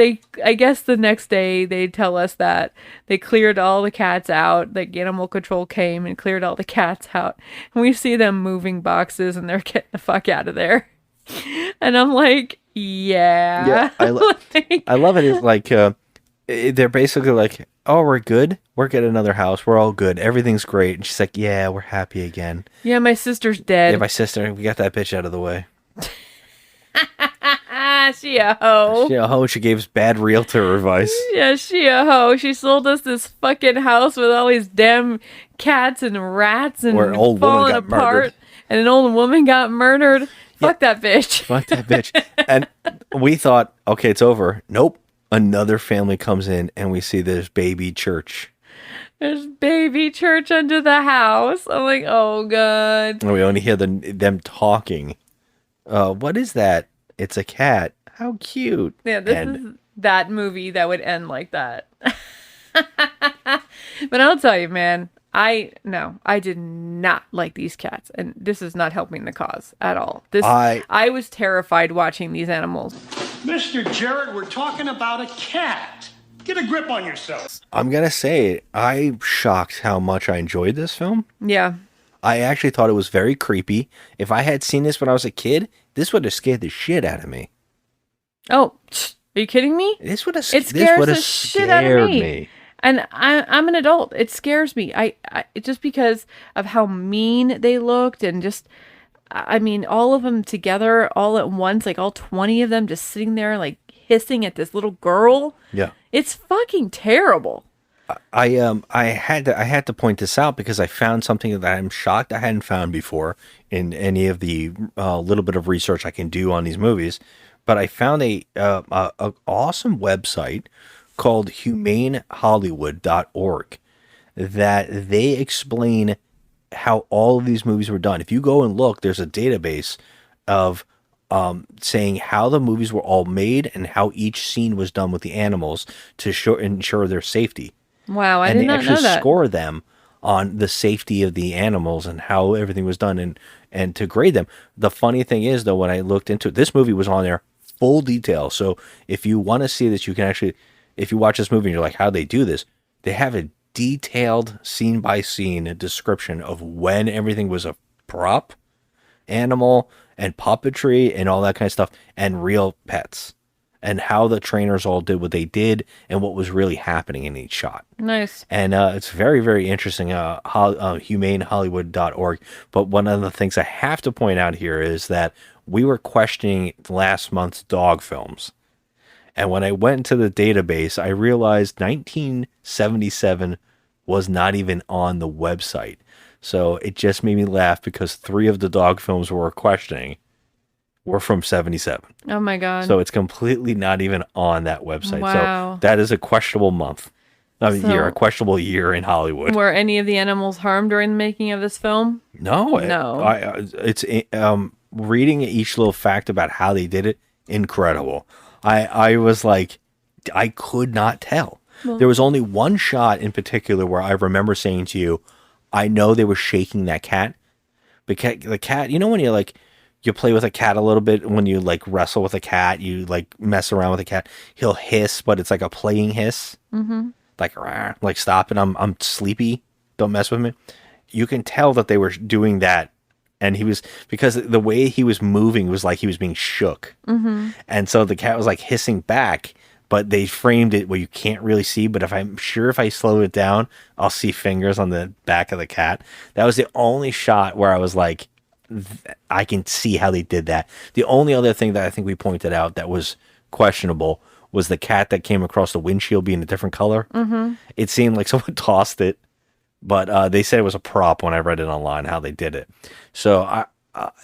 I guess the next day they tell us that they cleared all the cats out. Like animal control came and cleared all the cats out. And we see them moving boxes and they're getting the fuck out of there. And I'm like, yeah. I love it. It's like, they're basically like, "Oh, we're good. We're getting another house. We're all good. Everything's great." And she's like, "Yeah, we're happy again. Yeah, my sister's dead." Yeah, my sister. We got that bitch out of the way. She a hoe. She gave us bad realtor advice. Yeah, she a hoe. She sold us this fucking house with all these damn cats and rats and Where an old woman falling got apart. murdered. And an old woman got murdered. Fuck that bitch. Fuck that bitch. And we thought, okay, it's over. Nope. Another family comes in and we see this baby church. There's baby church under the house. I'm like, oh god. And we only hear them talking. What is that? It's a cat. How cute. Yeah, this is that movie that would end like that. But I'll tell you, man, I did not like these cats, and this is not helping the cause at all. I was terrified watching these animals. Mr. Jarrett, we're talking about a cat. Get a grip on yourself. I'm going to say, I'm shocked how much I enjoyed this film. Yeah. I actually thought it was very creepy. If I had seen this when I was a kid, this would have scared the shit out of me. Oh, are you kidding me? This would have It scares the shit out of me. And I'm an adult. It scares me. I just because of how mean they looked and just, I mean, all of them together all at once, like all 20 of them just sitting there like hissing at this little girl. Yeah. It's fucking terrible. I had to point this out because I found something that I'm shocked I hadn't found before in any of the little bit of research I can do on these movies. But I found a awesome website called humanehollywood.org that they explain how all of these movies were done. If you go and look, there's a database of saying how the movies were all made and how each scene was done with the animals to ensure their safety. Wow, I did not know that. And they actually score them on the safety of the animals and how everything was done and to grade them. The funny thing is, though, when I looked into it, this movie was on there full detail. So if you want to see this, you can actually, if you watch this movie and you're like, how'd they do this? They have a detailed scene by scene description of when everything was a prop, animal, and puppetry and all that kind of stuff, and real pets, and how the trainers all did what they did and what was really happening in each shot. Nice. And it's very, very interesting, humanehollywood.org. But one of the things I have to point out here is that we were questioning last month's dog films. And when I went into the database, I realized 1977 was not even on the website. So it just made me laugh because 3 of the dog films we were questioning were from 77. Oh my God. So it's completely not even on that website. Wow. So that is a questionable month. A questionable year in Hollywood. Were any of the animals harmed during the making of this film? No. No. It's reading each little fact about how they did it, incredible. I was like, I could not tell. Well, there was only one shot in particular where I remember saying to you, I know they were shaking that cat. Because the cat, you know when you play with a cat a little bit, when you like wrestle with a cat, you like mess around with a cat, he'll hiss, but it's like a playing hiss. Mm-hmm. Like stop it, I'm sleepy, don't mess with me. You can tell that they were doing that. And he was, because the way he was moving was like he was being shook. Mm-hmm. And so the cat was like hissing back, but they framed it where you can't really see. But if I slow it down, I'll see fingers on the back of the cat. That was the only shot where I was like, I can see how they did that. The only other thing that I think we pointed out that was questionable was the cat that came across the windshield being a different color. Mm-hmm. It seemed like someone tossed it. But they said it was a prop when I read it online, how they did it. So,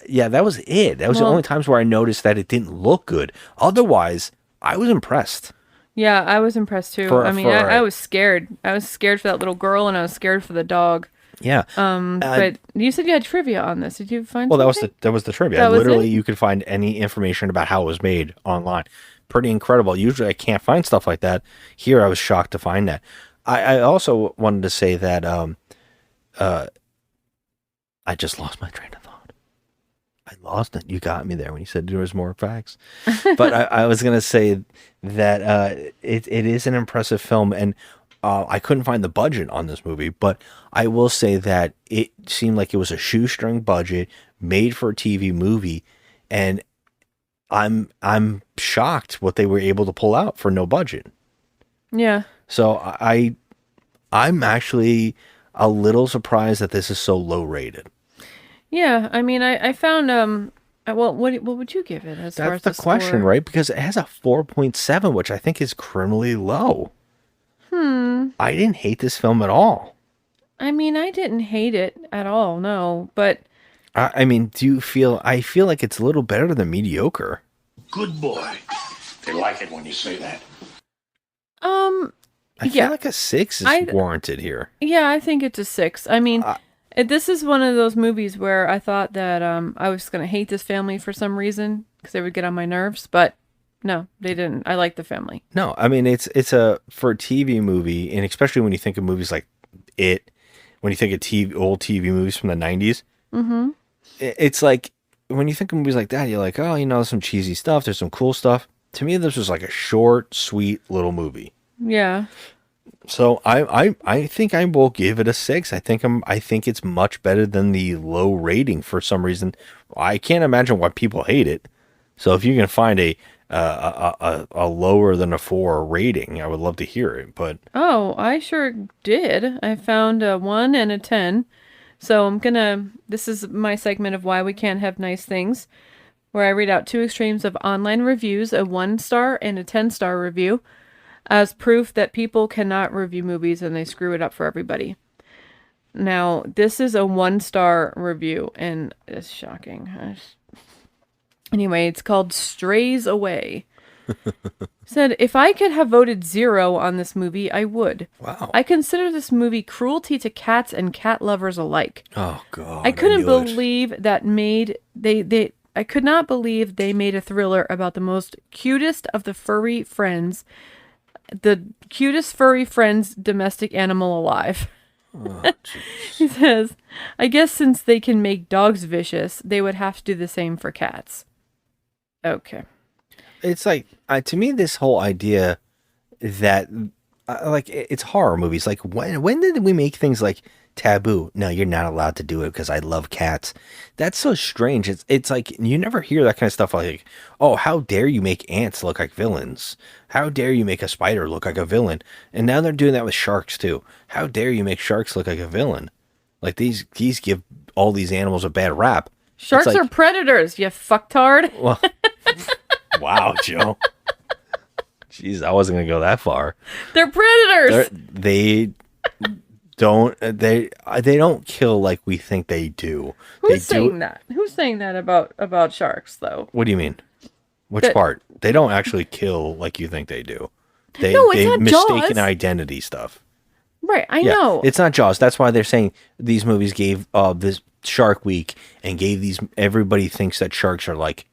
yeah, that was it. That was the only times where I noticed that it didn't look good. Otherwise, I was impressed. Yeah, I was impressed too. I was scared. I was scared for that little girl, and I was scared for the dog. Yeah. But you said you had trivia on this. Did you find something? That was the trivia. Literally, you could find any information about how it was made online. Pretty incredible. Usually, I can't find stuff like that. Here, I was shocked to find that. I also wanted to say that I just lost my train of thought. I lost it. You got me there when you said there was more facts. But I was going to say that it is an impressive film, and I couldn't find the budget on this movie, but I will say that it seemed like it was a shoestring budget made for a TV movie, and I'm shocked what they were able to pull out for no budget. Yeah. So I'm actually a little surprised that this is so low rated. Yeah, I mean, I found Well, what would you give it as far as That's the question, score? right? Because it has a 4.7, which I think is criminally low. I didn't hate this film at all. I mean, I didn't hate it at all, no, but I mean, I feel like it's a little better than mediocre. Good boy. They like it when you say that. I feel like a 6 is warranted here. Yeah, I think it's a 6. I mean, this is one of those movies where I thought that I was going to hate this family for some reason because they would get on my nerves, but no, they didn't. I like the family. No, I mean, it's for a TV movie, and especially when you think of movies like It, when you think of old TV movies from the 90s, it's like, when you think of movies like that, you're like, oh, there's some cheesy stuff, there's some cool stuff. To me, this was like a short, sweet little movie. Yeah. So I think I will give it a 6. I think it's much better than the low rating for some reason. I can't imagine why people hate it. So if you can find a lower than a 4 rating, I would love to hear it. But Oh, I sure did. I found a 1 and a 10. So this is my segment of why we can't have nice things, where I read out 2 extremes of online reviews, a 1-star and a 10-star review, as proof that people cannot review movies and they screw it up for everybody. Now, this is a 1-star review, and it's shocking. Anyway, it's called Strays Away. Said, if I could have voted 0 on this movie, I would. Wow. I consider this movie cruelty to cats and cat lovers alike. Oh God. I couldn't believe I could not believe they made a thriller about the most cutest of the furry friends, the cutest furry friend's domestic animal alive. Oh, He says, I guess since they can make dogs vicious, they would have to do the same for cats. Okay. It's like, to me, this whole idea that, it's horror movies. Like, when did we make things like taboo? No, you're not allowed to do it because I love cats. That's so strange. It's like, you never hear that kind of stuff like, oh, how dare you make ants look like villains? How dare you make a spider look like a villain? And now they're doing that with sharks too. How dare you make sharks look like a villain? Like, these give all these animals a bad rap. Sharks are predators, you fucktard. Well, wow, Joe. Jeez, I wasn't gonna go that far. They're predators. They don't kill like we think they do. Who's saying that? Who's saying that about sharks though? What do you mean? Which part? They don't actually kill like you think they do. They it's not mistaken Jaws. identity stuff. Right, I know. It's not Jaws. That's why they're saying these movies gave this Shark Week and gave these. Everybody thinks that sharks are like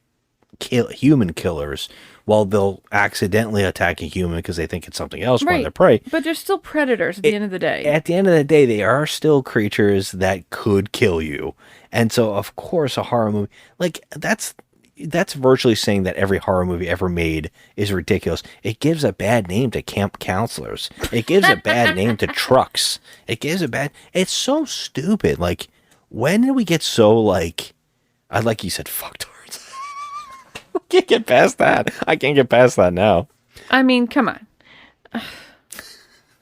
human killers, while they'll accidentally attack a human because they think it's something else when they're prey. But they're still predators at the end of the day. At the end of the day, they are still creatures that could kill you. And so, of course, a horror movie, like, that's virtually saying that every horror movie ever made is ridiculous. It gives a bad name to camp counselors. It gives a bad name to trucks. It's so stupid. Like, when did we get so, like you said, fucktards? I can't get past that. I can't get past that now. I mean, come on.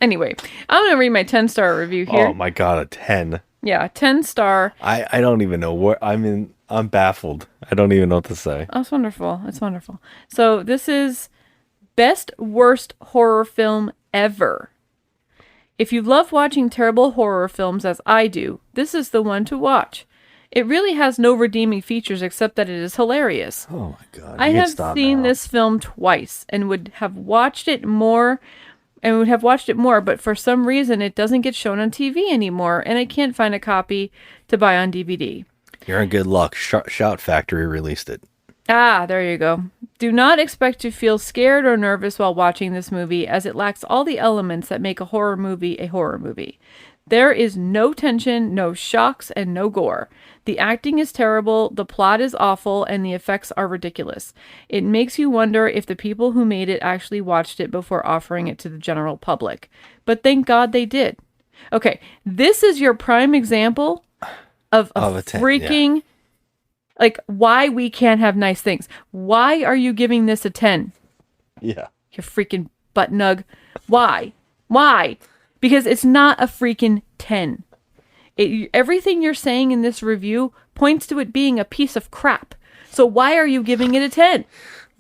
Anyway, I'm going to read my 10-star review here. Oh my God, a 10. Yeah, 10-star. I don't even know what, I'm baffled. I don't even know what to say. Oh, it's wonderful. It's wonderful. So this is best worst horror film ever. If you love watching terrible horror films as I do, this is the one to watch. It really has no redeeming features except that it is hilarious. Oh my God. I have seen this film twice and would have watched it more, but for some reason it doesn't get shown on TV anymore, and I can't find a copy to buy on DVD. You're in good luck. Shout Factory released it. Ah, there you go. Do not expect to feel scared or nervous while watching this movie, as it lacks all the elements that make a horror movie a horror movie. There is no tension, no shocks, and no gore. The acting is terrible, the plot is awful, and the effects are ridiculous. It makes you wonder if the people who made it actually watched it before offering it to the general public. But thank God they did. Okay, this is your prime example of a 10, freaking... Like, why we can't have nice things. Why are you giving this a 10? Yeah. You freaking butt nug. Why? Why? Because it's not a freaking 10. Everything you're saying in this review points to it being a piece of crap. So why are you giving it a 10?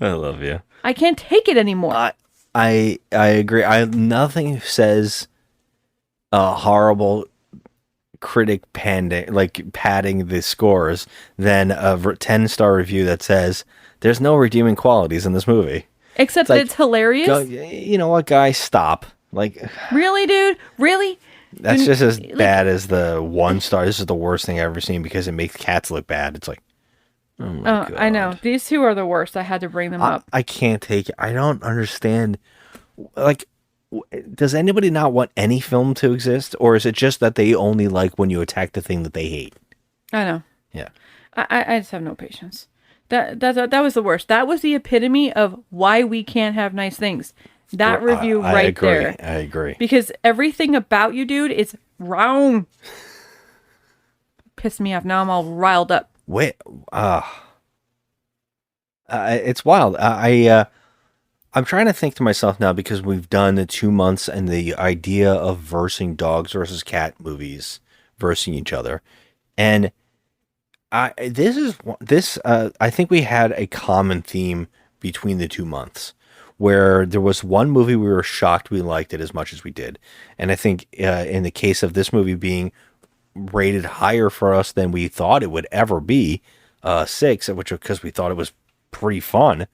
I love you. I can't take it anymore. I agree. Nothing says a horrible critic padding the scores than a 10-star review that says there's no redeeming qualities in this movie. Except that it's hilarious. You know what, guys? Stop. Like, really, dude? Really? that's just as bad as the 1-star. This is the worst thing I've ever seen because it makes cats look bad. It's like, oh my God. I know. These two are the worst. I had to bring them up. I can't take it. I don't understand. Like, does anybody not want any film to exist? Or is it just that they only like when you attack the thing that they hate? I know. Yeah. I just have no patience. That was the worst. That was the epitome of why we can't have nice things. That review I right agree. there. I agree. Because everything about you, dude, is wrong. Pissed me off. Now I'm all riled up. Wait, it's wild. I'm trying to think to myself now because we've done the 2 months and the idea of versing dogs versus cat movies versing each other, and I think we had a common theme between the 2 months where there was one movie we were shocked we liked it as much as we did, and I think in the case of this movie being rated higher for us than we thought it would ever be, 6, which because we thought it was pretty fun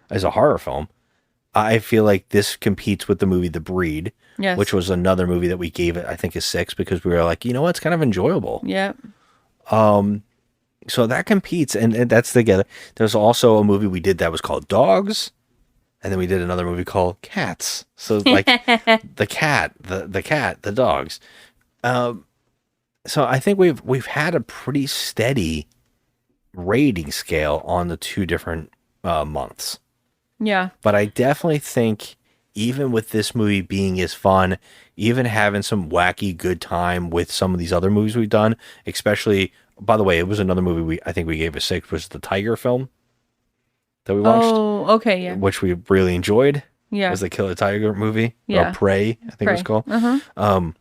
as a horror film. I feel like this competes with the movie The Breed, Yes. which was another movie that we gave it, I think, a 6 because we were like, you know what, it's kind of enjoyable. Yeah. So that competes, and that's together. There's also a movie we did that was called Dogs, and then we did another movie called Cats. So like the cat, the dogs. So I think we've had a pretty steady rating scale on the 2 different months. Yeah. But I definitely think even with this movie being as fun, even having some wacky good time with some of these other movies we've done, especially, by the way, it was another movie I think we gave a 6, was the Tiger film that we watched. Oh, okay, yeah. Which we really enjoyed. Yeah. It was the Killer Tiger movie. Yeah. Or Prey, I think it was Prey. called.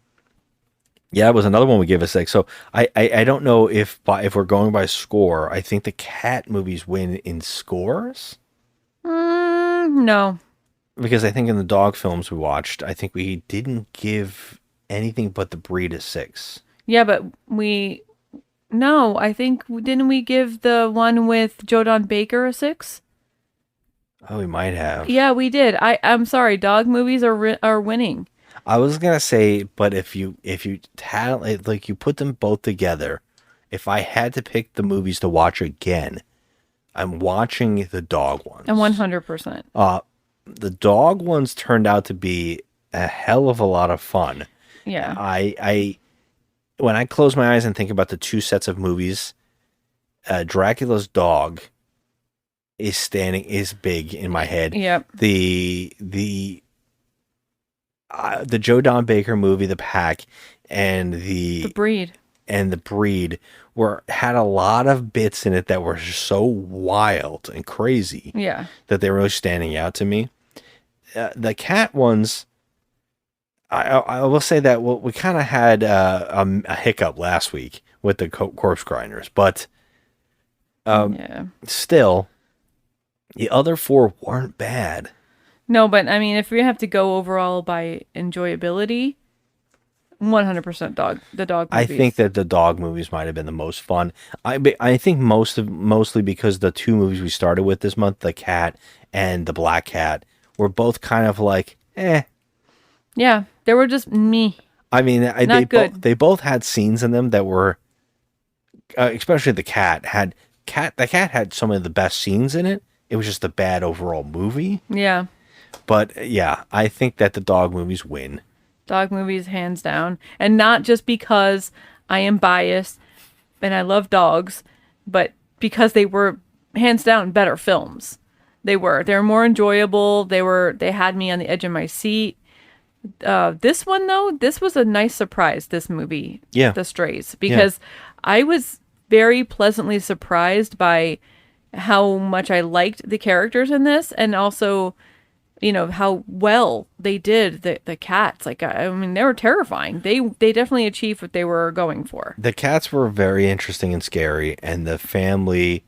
Yeah, it was another one we gave a 6. So I don't know if we're going by score. I think the cat movies win in scores. No. Because I think in the dog films we watched, I think we didn't give anything but The Breed a 6. Yeah, but no, I think, didn't we give the one with Joe Don Baker a 6? Oh, we might have. Yeah, we did. I'm sorry, dog movies are winning. I was gonna say, but if you like you put them both together, if I had to pick the movies to watch again, I'm watching the dog ones. And 100%. The dog ones turned out to be a hell of a lot of fun. Yeah. I when I close my eyes and think about the 2 sets of movies, Dracula's dog is big in my head. Yep. The Joe Don Baker movie, The Pack, and The Breed. And The Breed had a lot of bits in it that were so wild and crazy. Yeah. That they were really standing out to me. The cat ones, I will say that we kind of had a hiccup last week with the corpse grinders, but still, the other 4 weren't bad. No, but I mean, if we have to go overall by enjoyability, 100% the dog movies. I think that the dog movies might have been the most fun. I think mostly because the 2 movies we started with this month, The Cat and The Black Cat, were both kind of like, eh. Yeah, they were just me. I mean, they both had scenes in them that were, especially The Cat had some of the best scenes in it. It was just a bad overall movie. Yeah. But yeah, I think that the dog movies win. Dog movies, hands down. And not just because I am biased and I love dogs, but because they were hands down better films. They were more enjoyable. They had me on the edge of my seat. This one though, this was a nice surprise, this movie. Yeah. The Strays, because I was very pleasantly surprised by how much I liked the characters in this, and also, you know, how well they did the cats. Like, I mean, they were terrifying. They definitely achieved what they were going for. The cats were very interesting and scary, and the family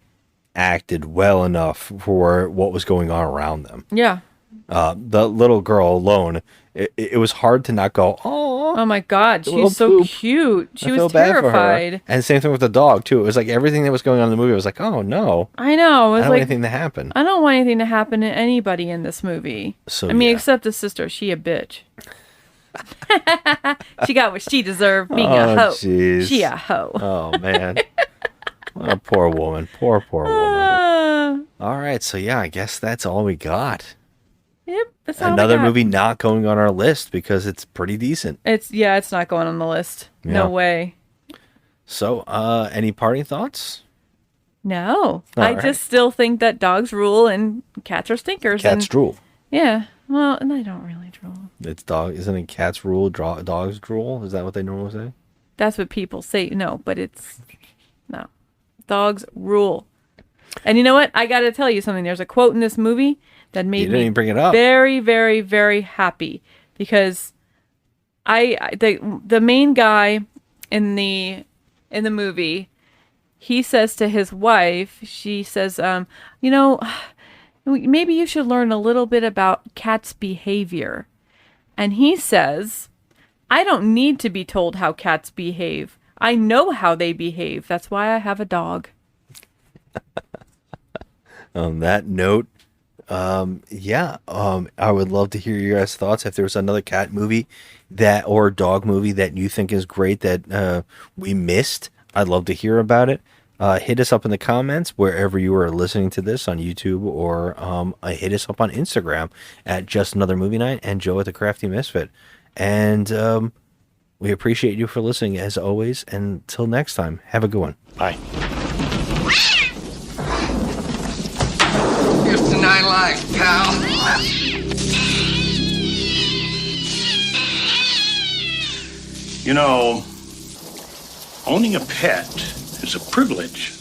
acted well enough for what was going on around them. Yeah. The little girl alone, it was hard to not go, Oh my God, little she's so poop. cute. She I feel was bad for her. terrified. And same thing with the dog too. It was like everything that was going on in the movie. I was like, oh no, I know. I It was don't want like, anything to happen. I don't want anything to happen to anybody in this movie. So, I mean, yeah. except the sister. She a bitch. She got what she deserved, being a Oh, hoe. jeez. She a hoe. Oh man, what a poor woman. Poor woman. All right, so yeah, I guess that's all we got. Yep. That's all Another we got. movie not going on our list because it's pretty decent. It's not going on the list. Yeah. No way. So, any parting thoughts? No. All I right. just still think that dogs rule and cats are stinkers. Cats and, drool. Yeah. Well, and I don't really drool. It's dog. Isn't it cats rule? Dogs drool. Is that what they normally say? That's what people say. No, but no. Dogs rule. And you know what? I got to tell you something. There's a quote in this movie that made didn't me even bring it up. very, very, very happy because the main guy in the movie, he says to his wife, she says, maybe you should learn a little bit about cats' behavior. And he says, I don't need to be told how cats behave. I know how they behave. That's why I have a dog. On that note, I would love to hear your guys' thoughts. If there was another cat movie or dog movie that you think is great that we missed, I'd love to hear about it. Hit us up in the comments wherever you are listening to this on YouTube, or hit us up on Instagram at Just Another Movie Night and Joe at the Crafty Misfit. And we appreciate you for listening as always. Until next time, have a good one. Bye. Here's to 9 lives, pal. You know, owning a pet is a privilege.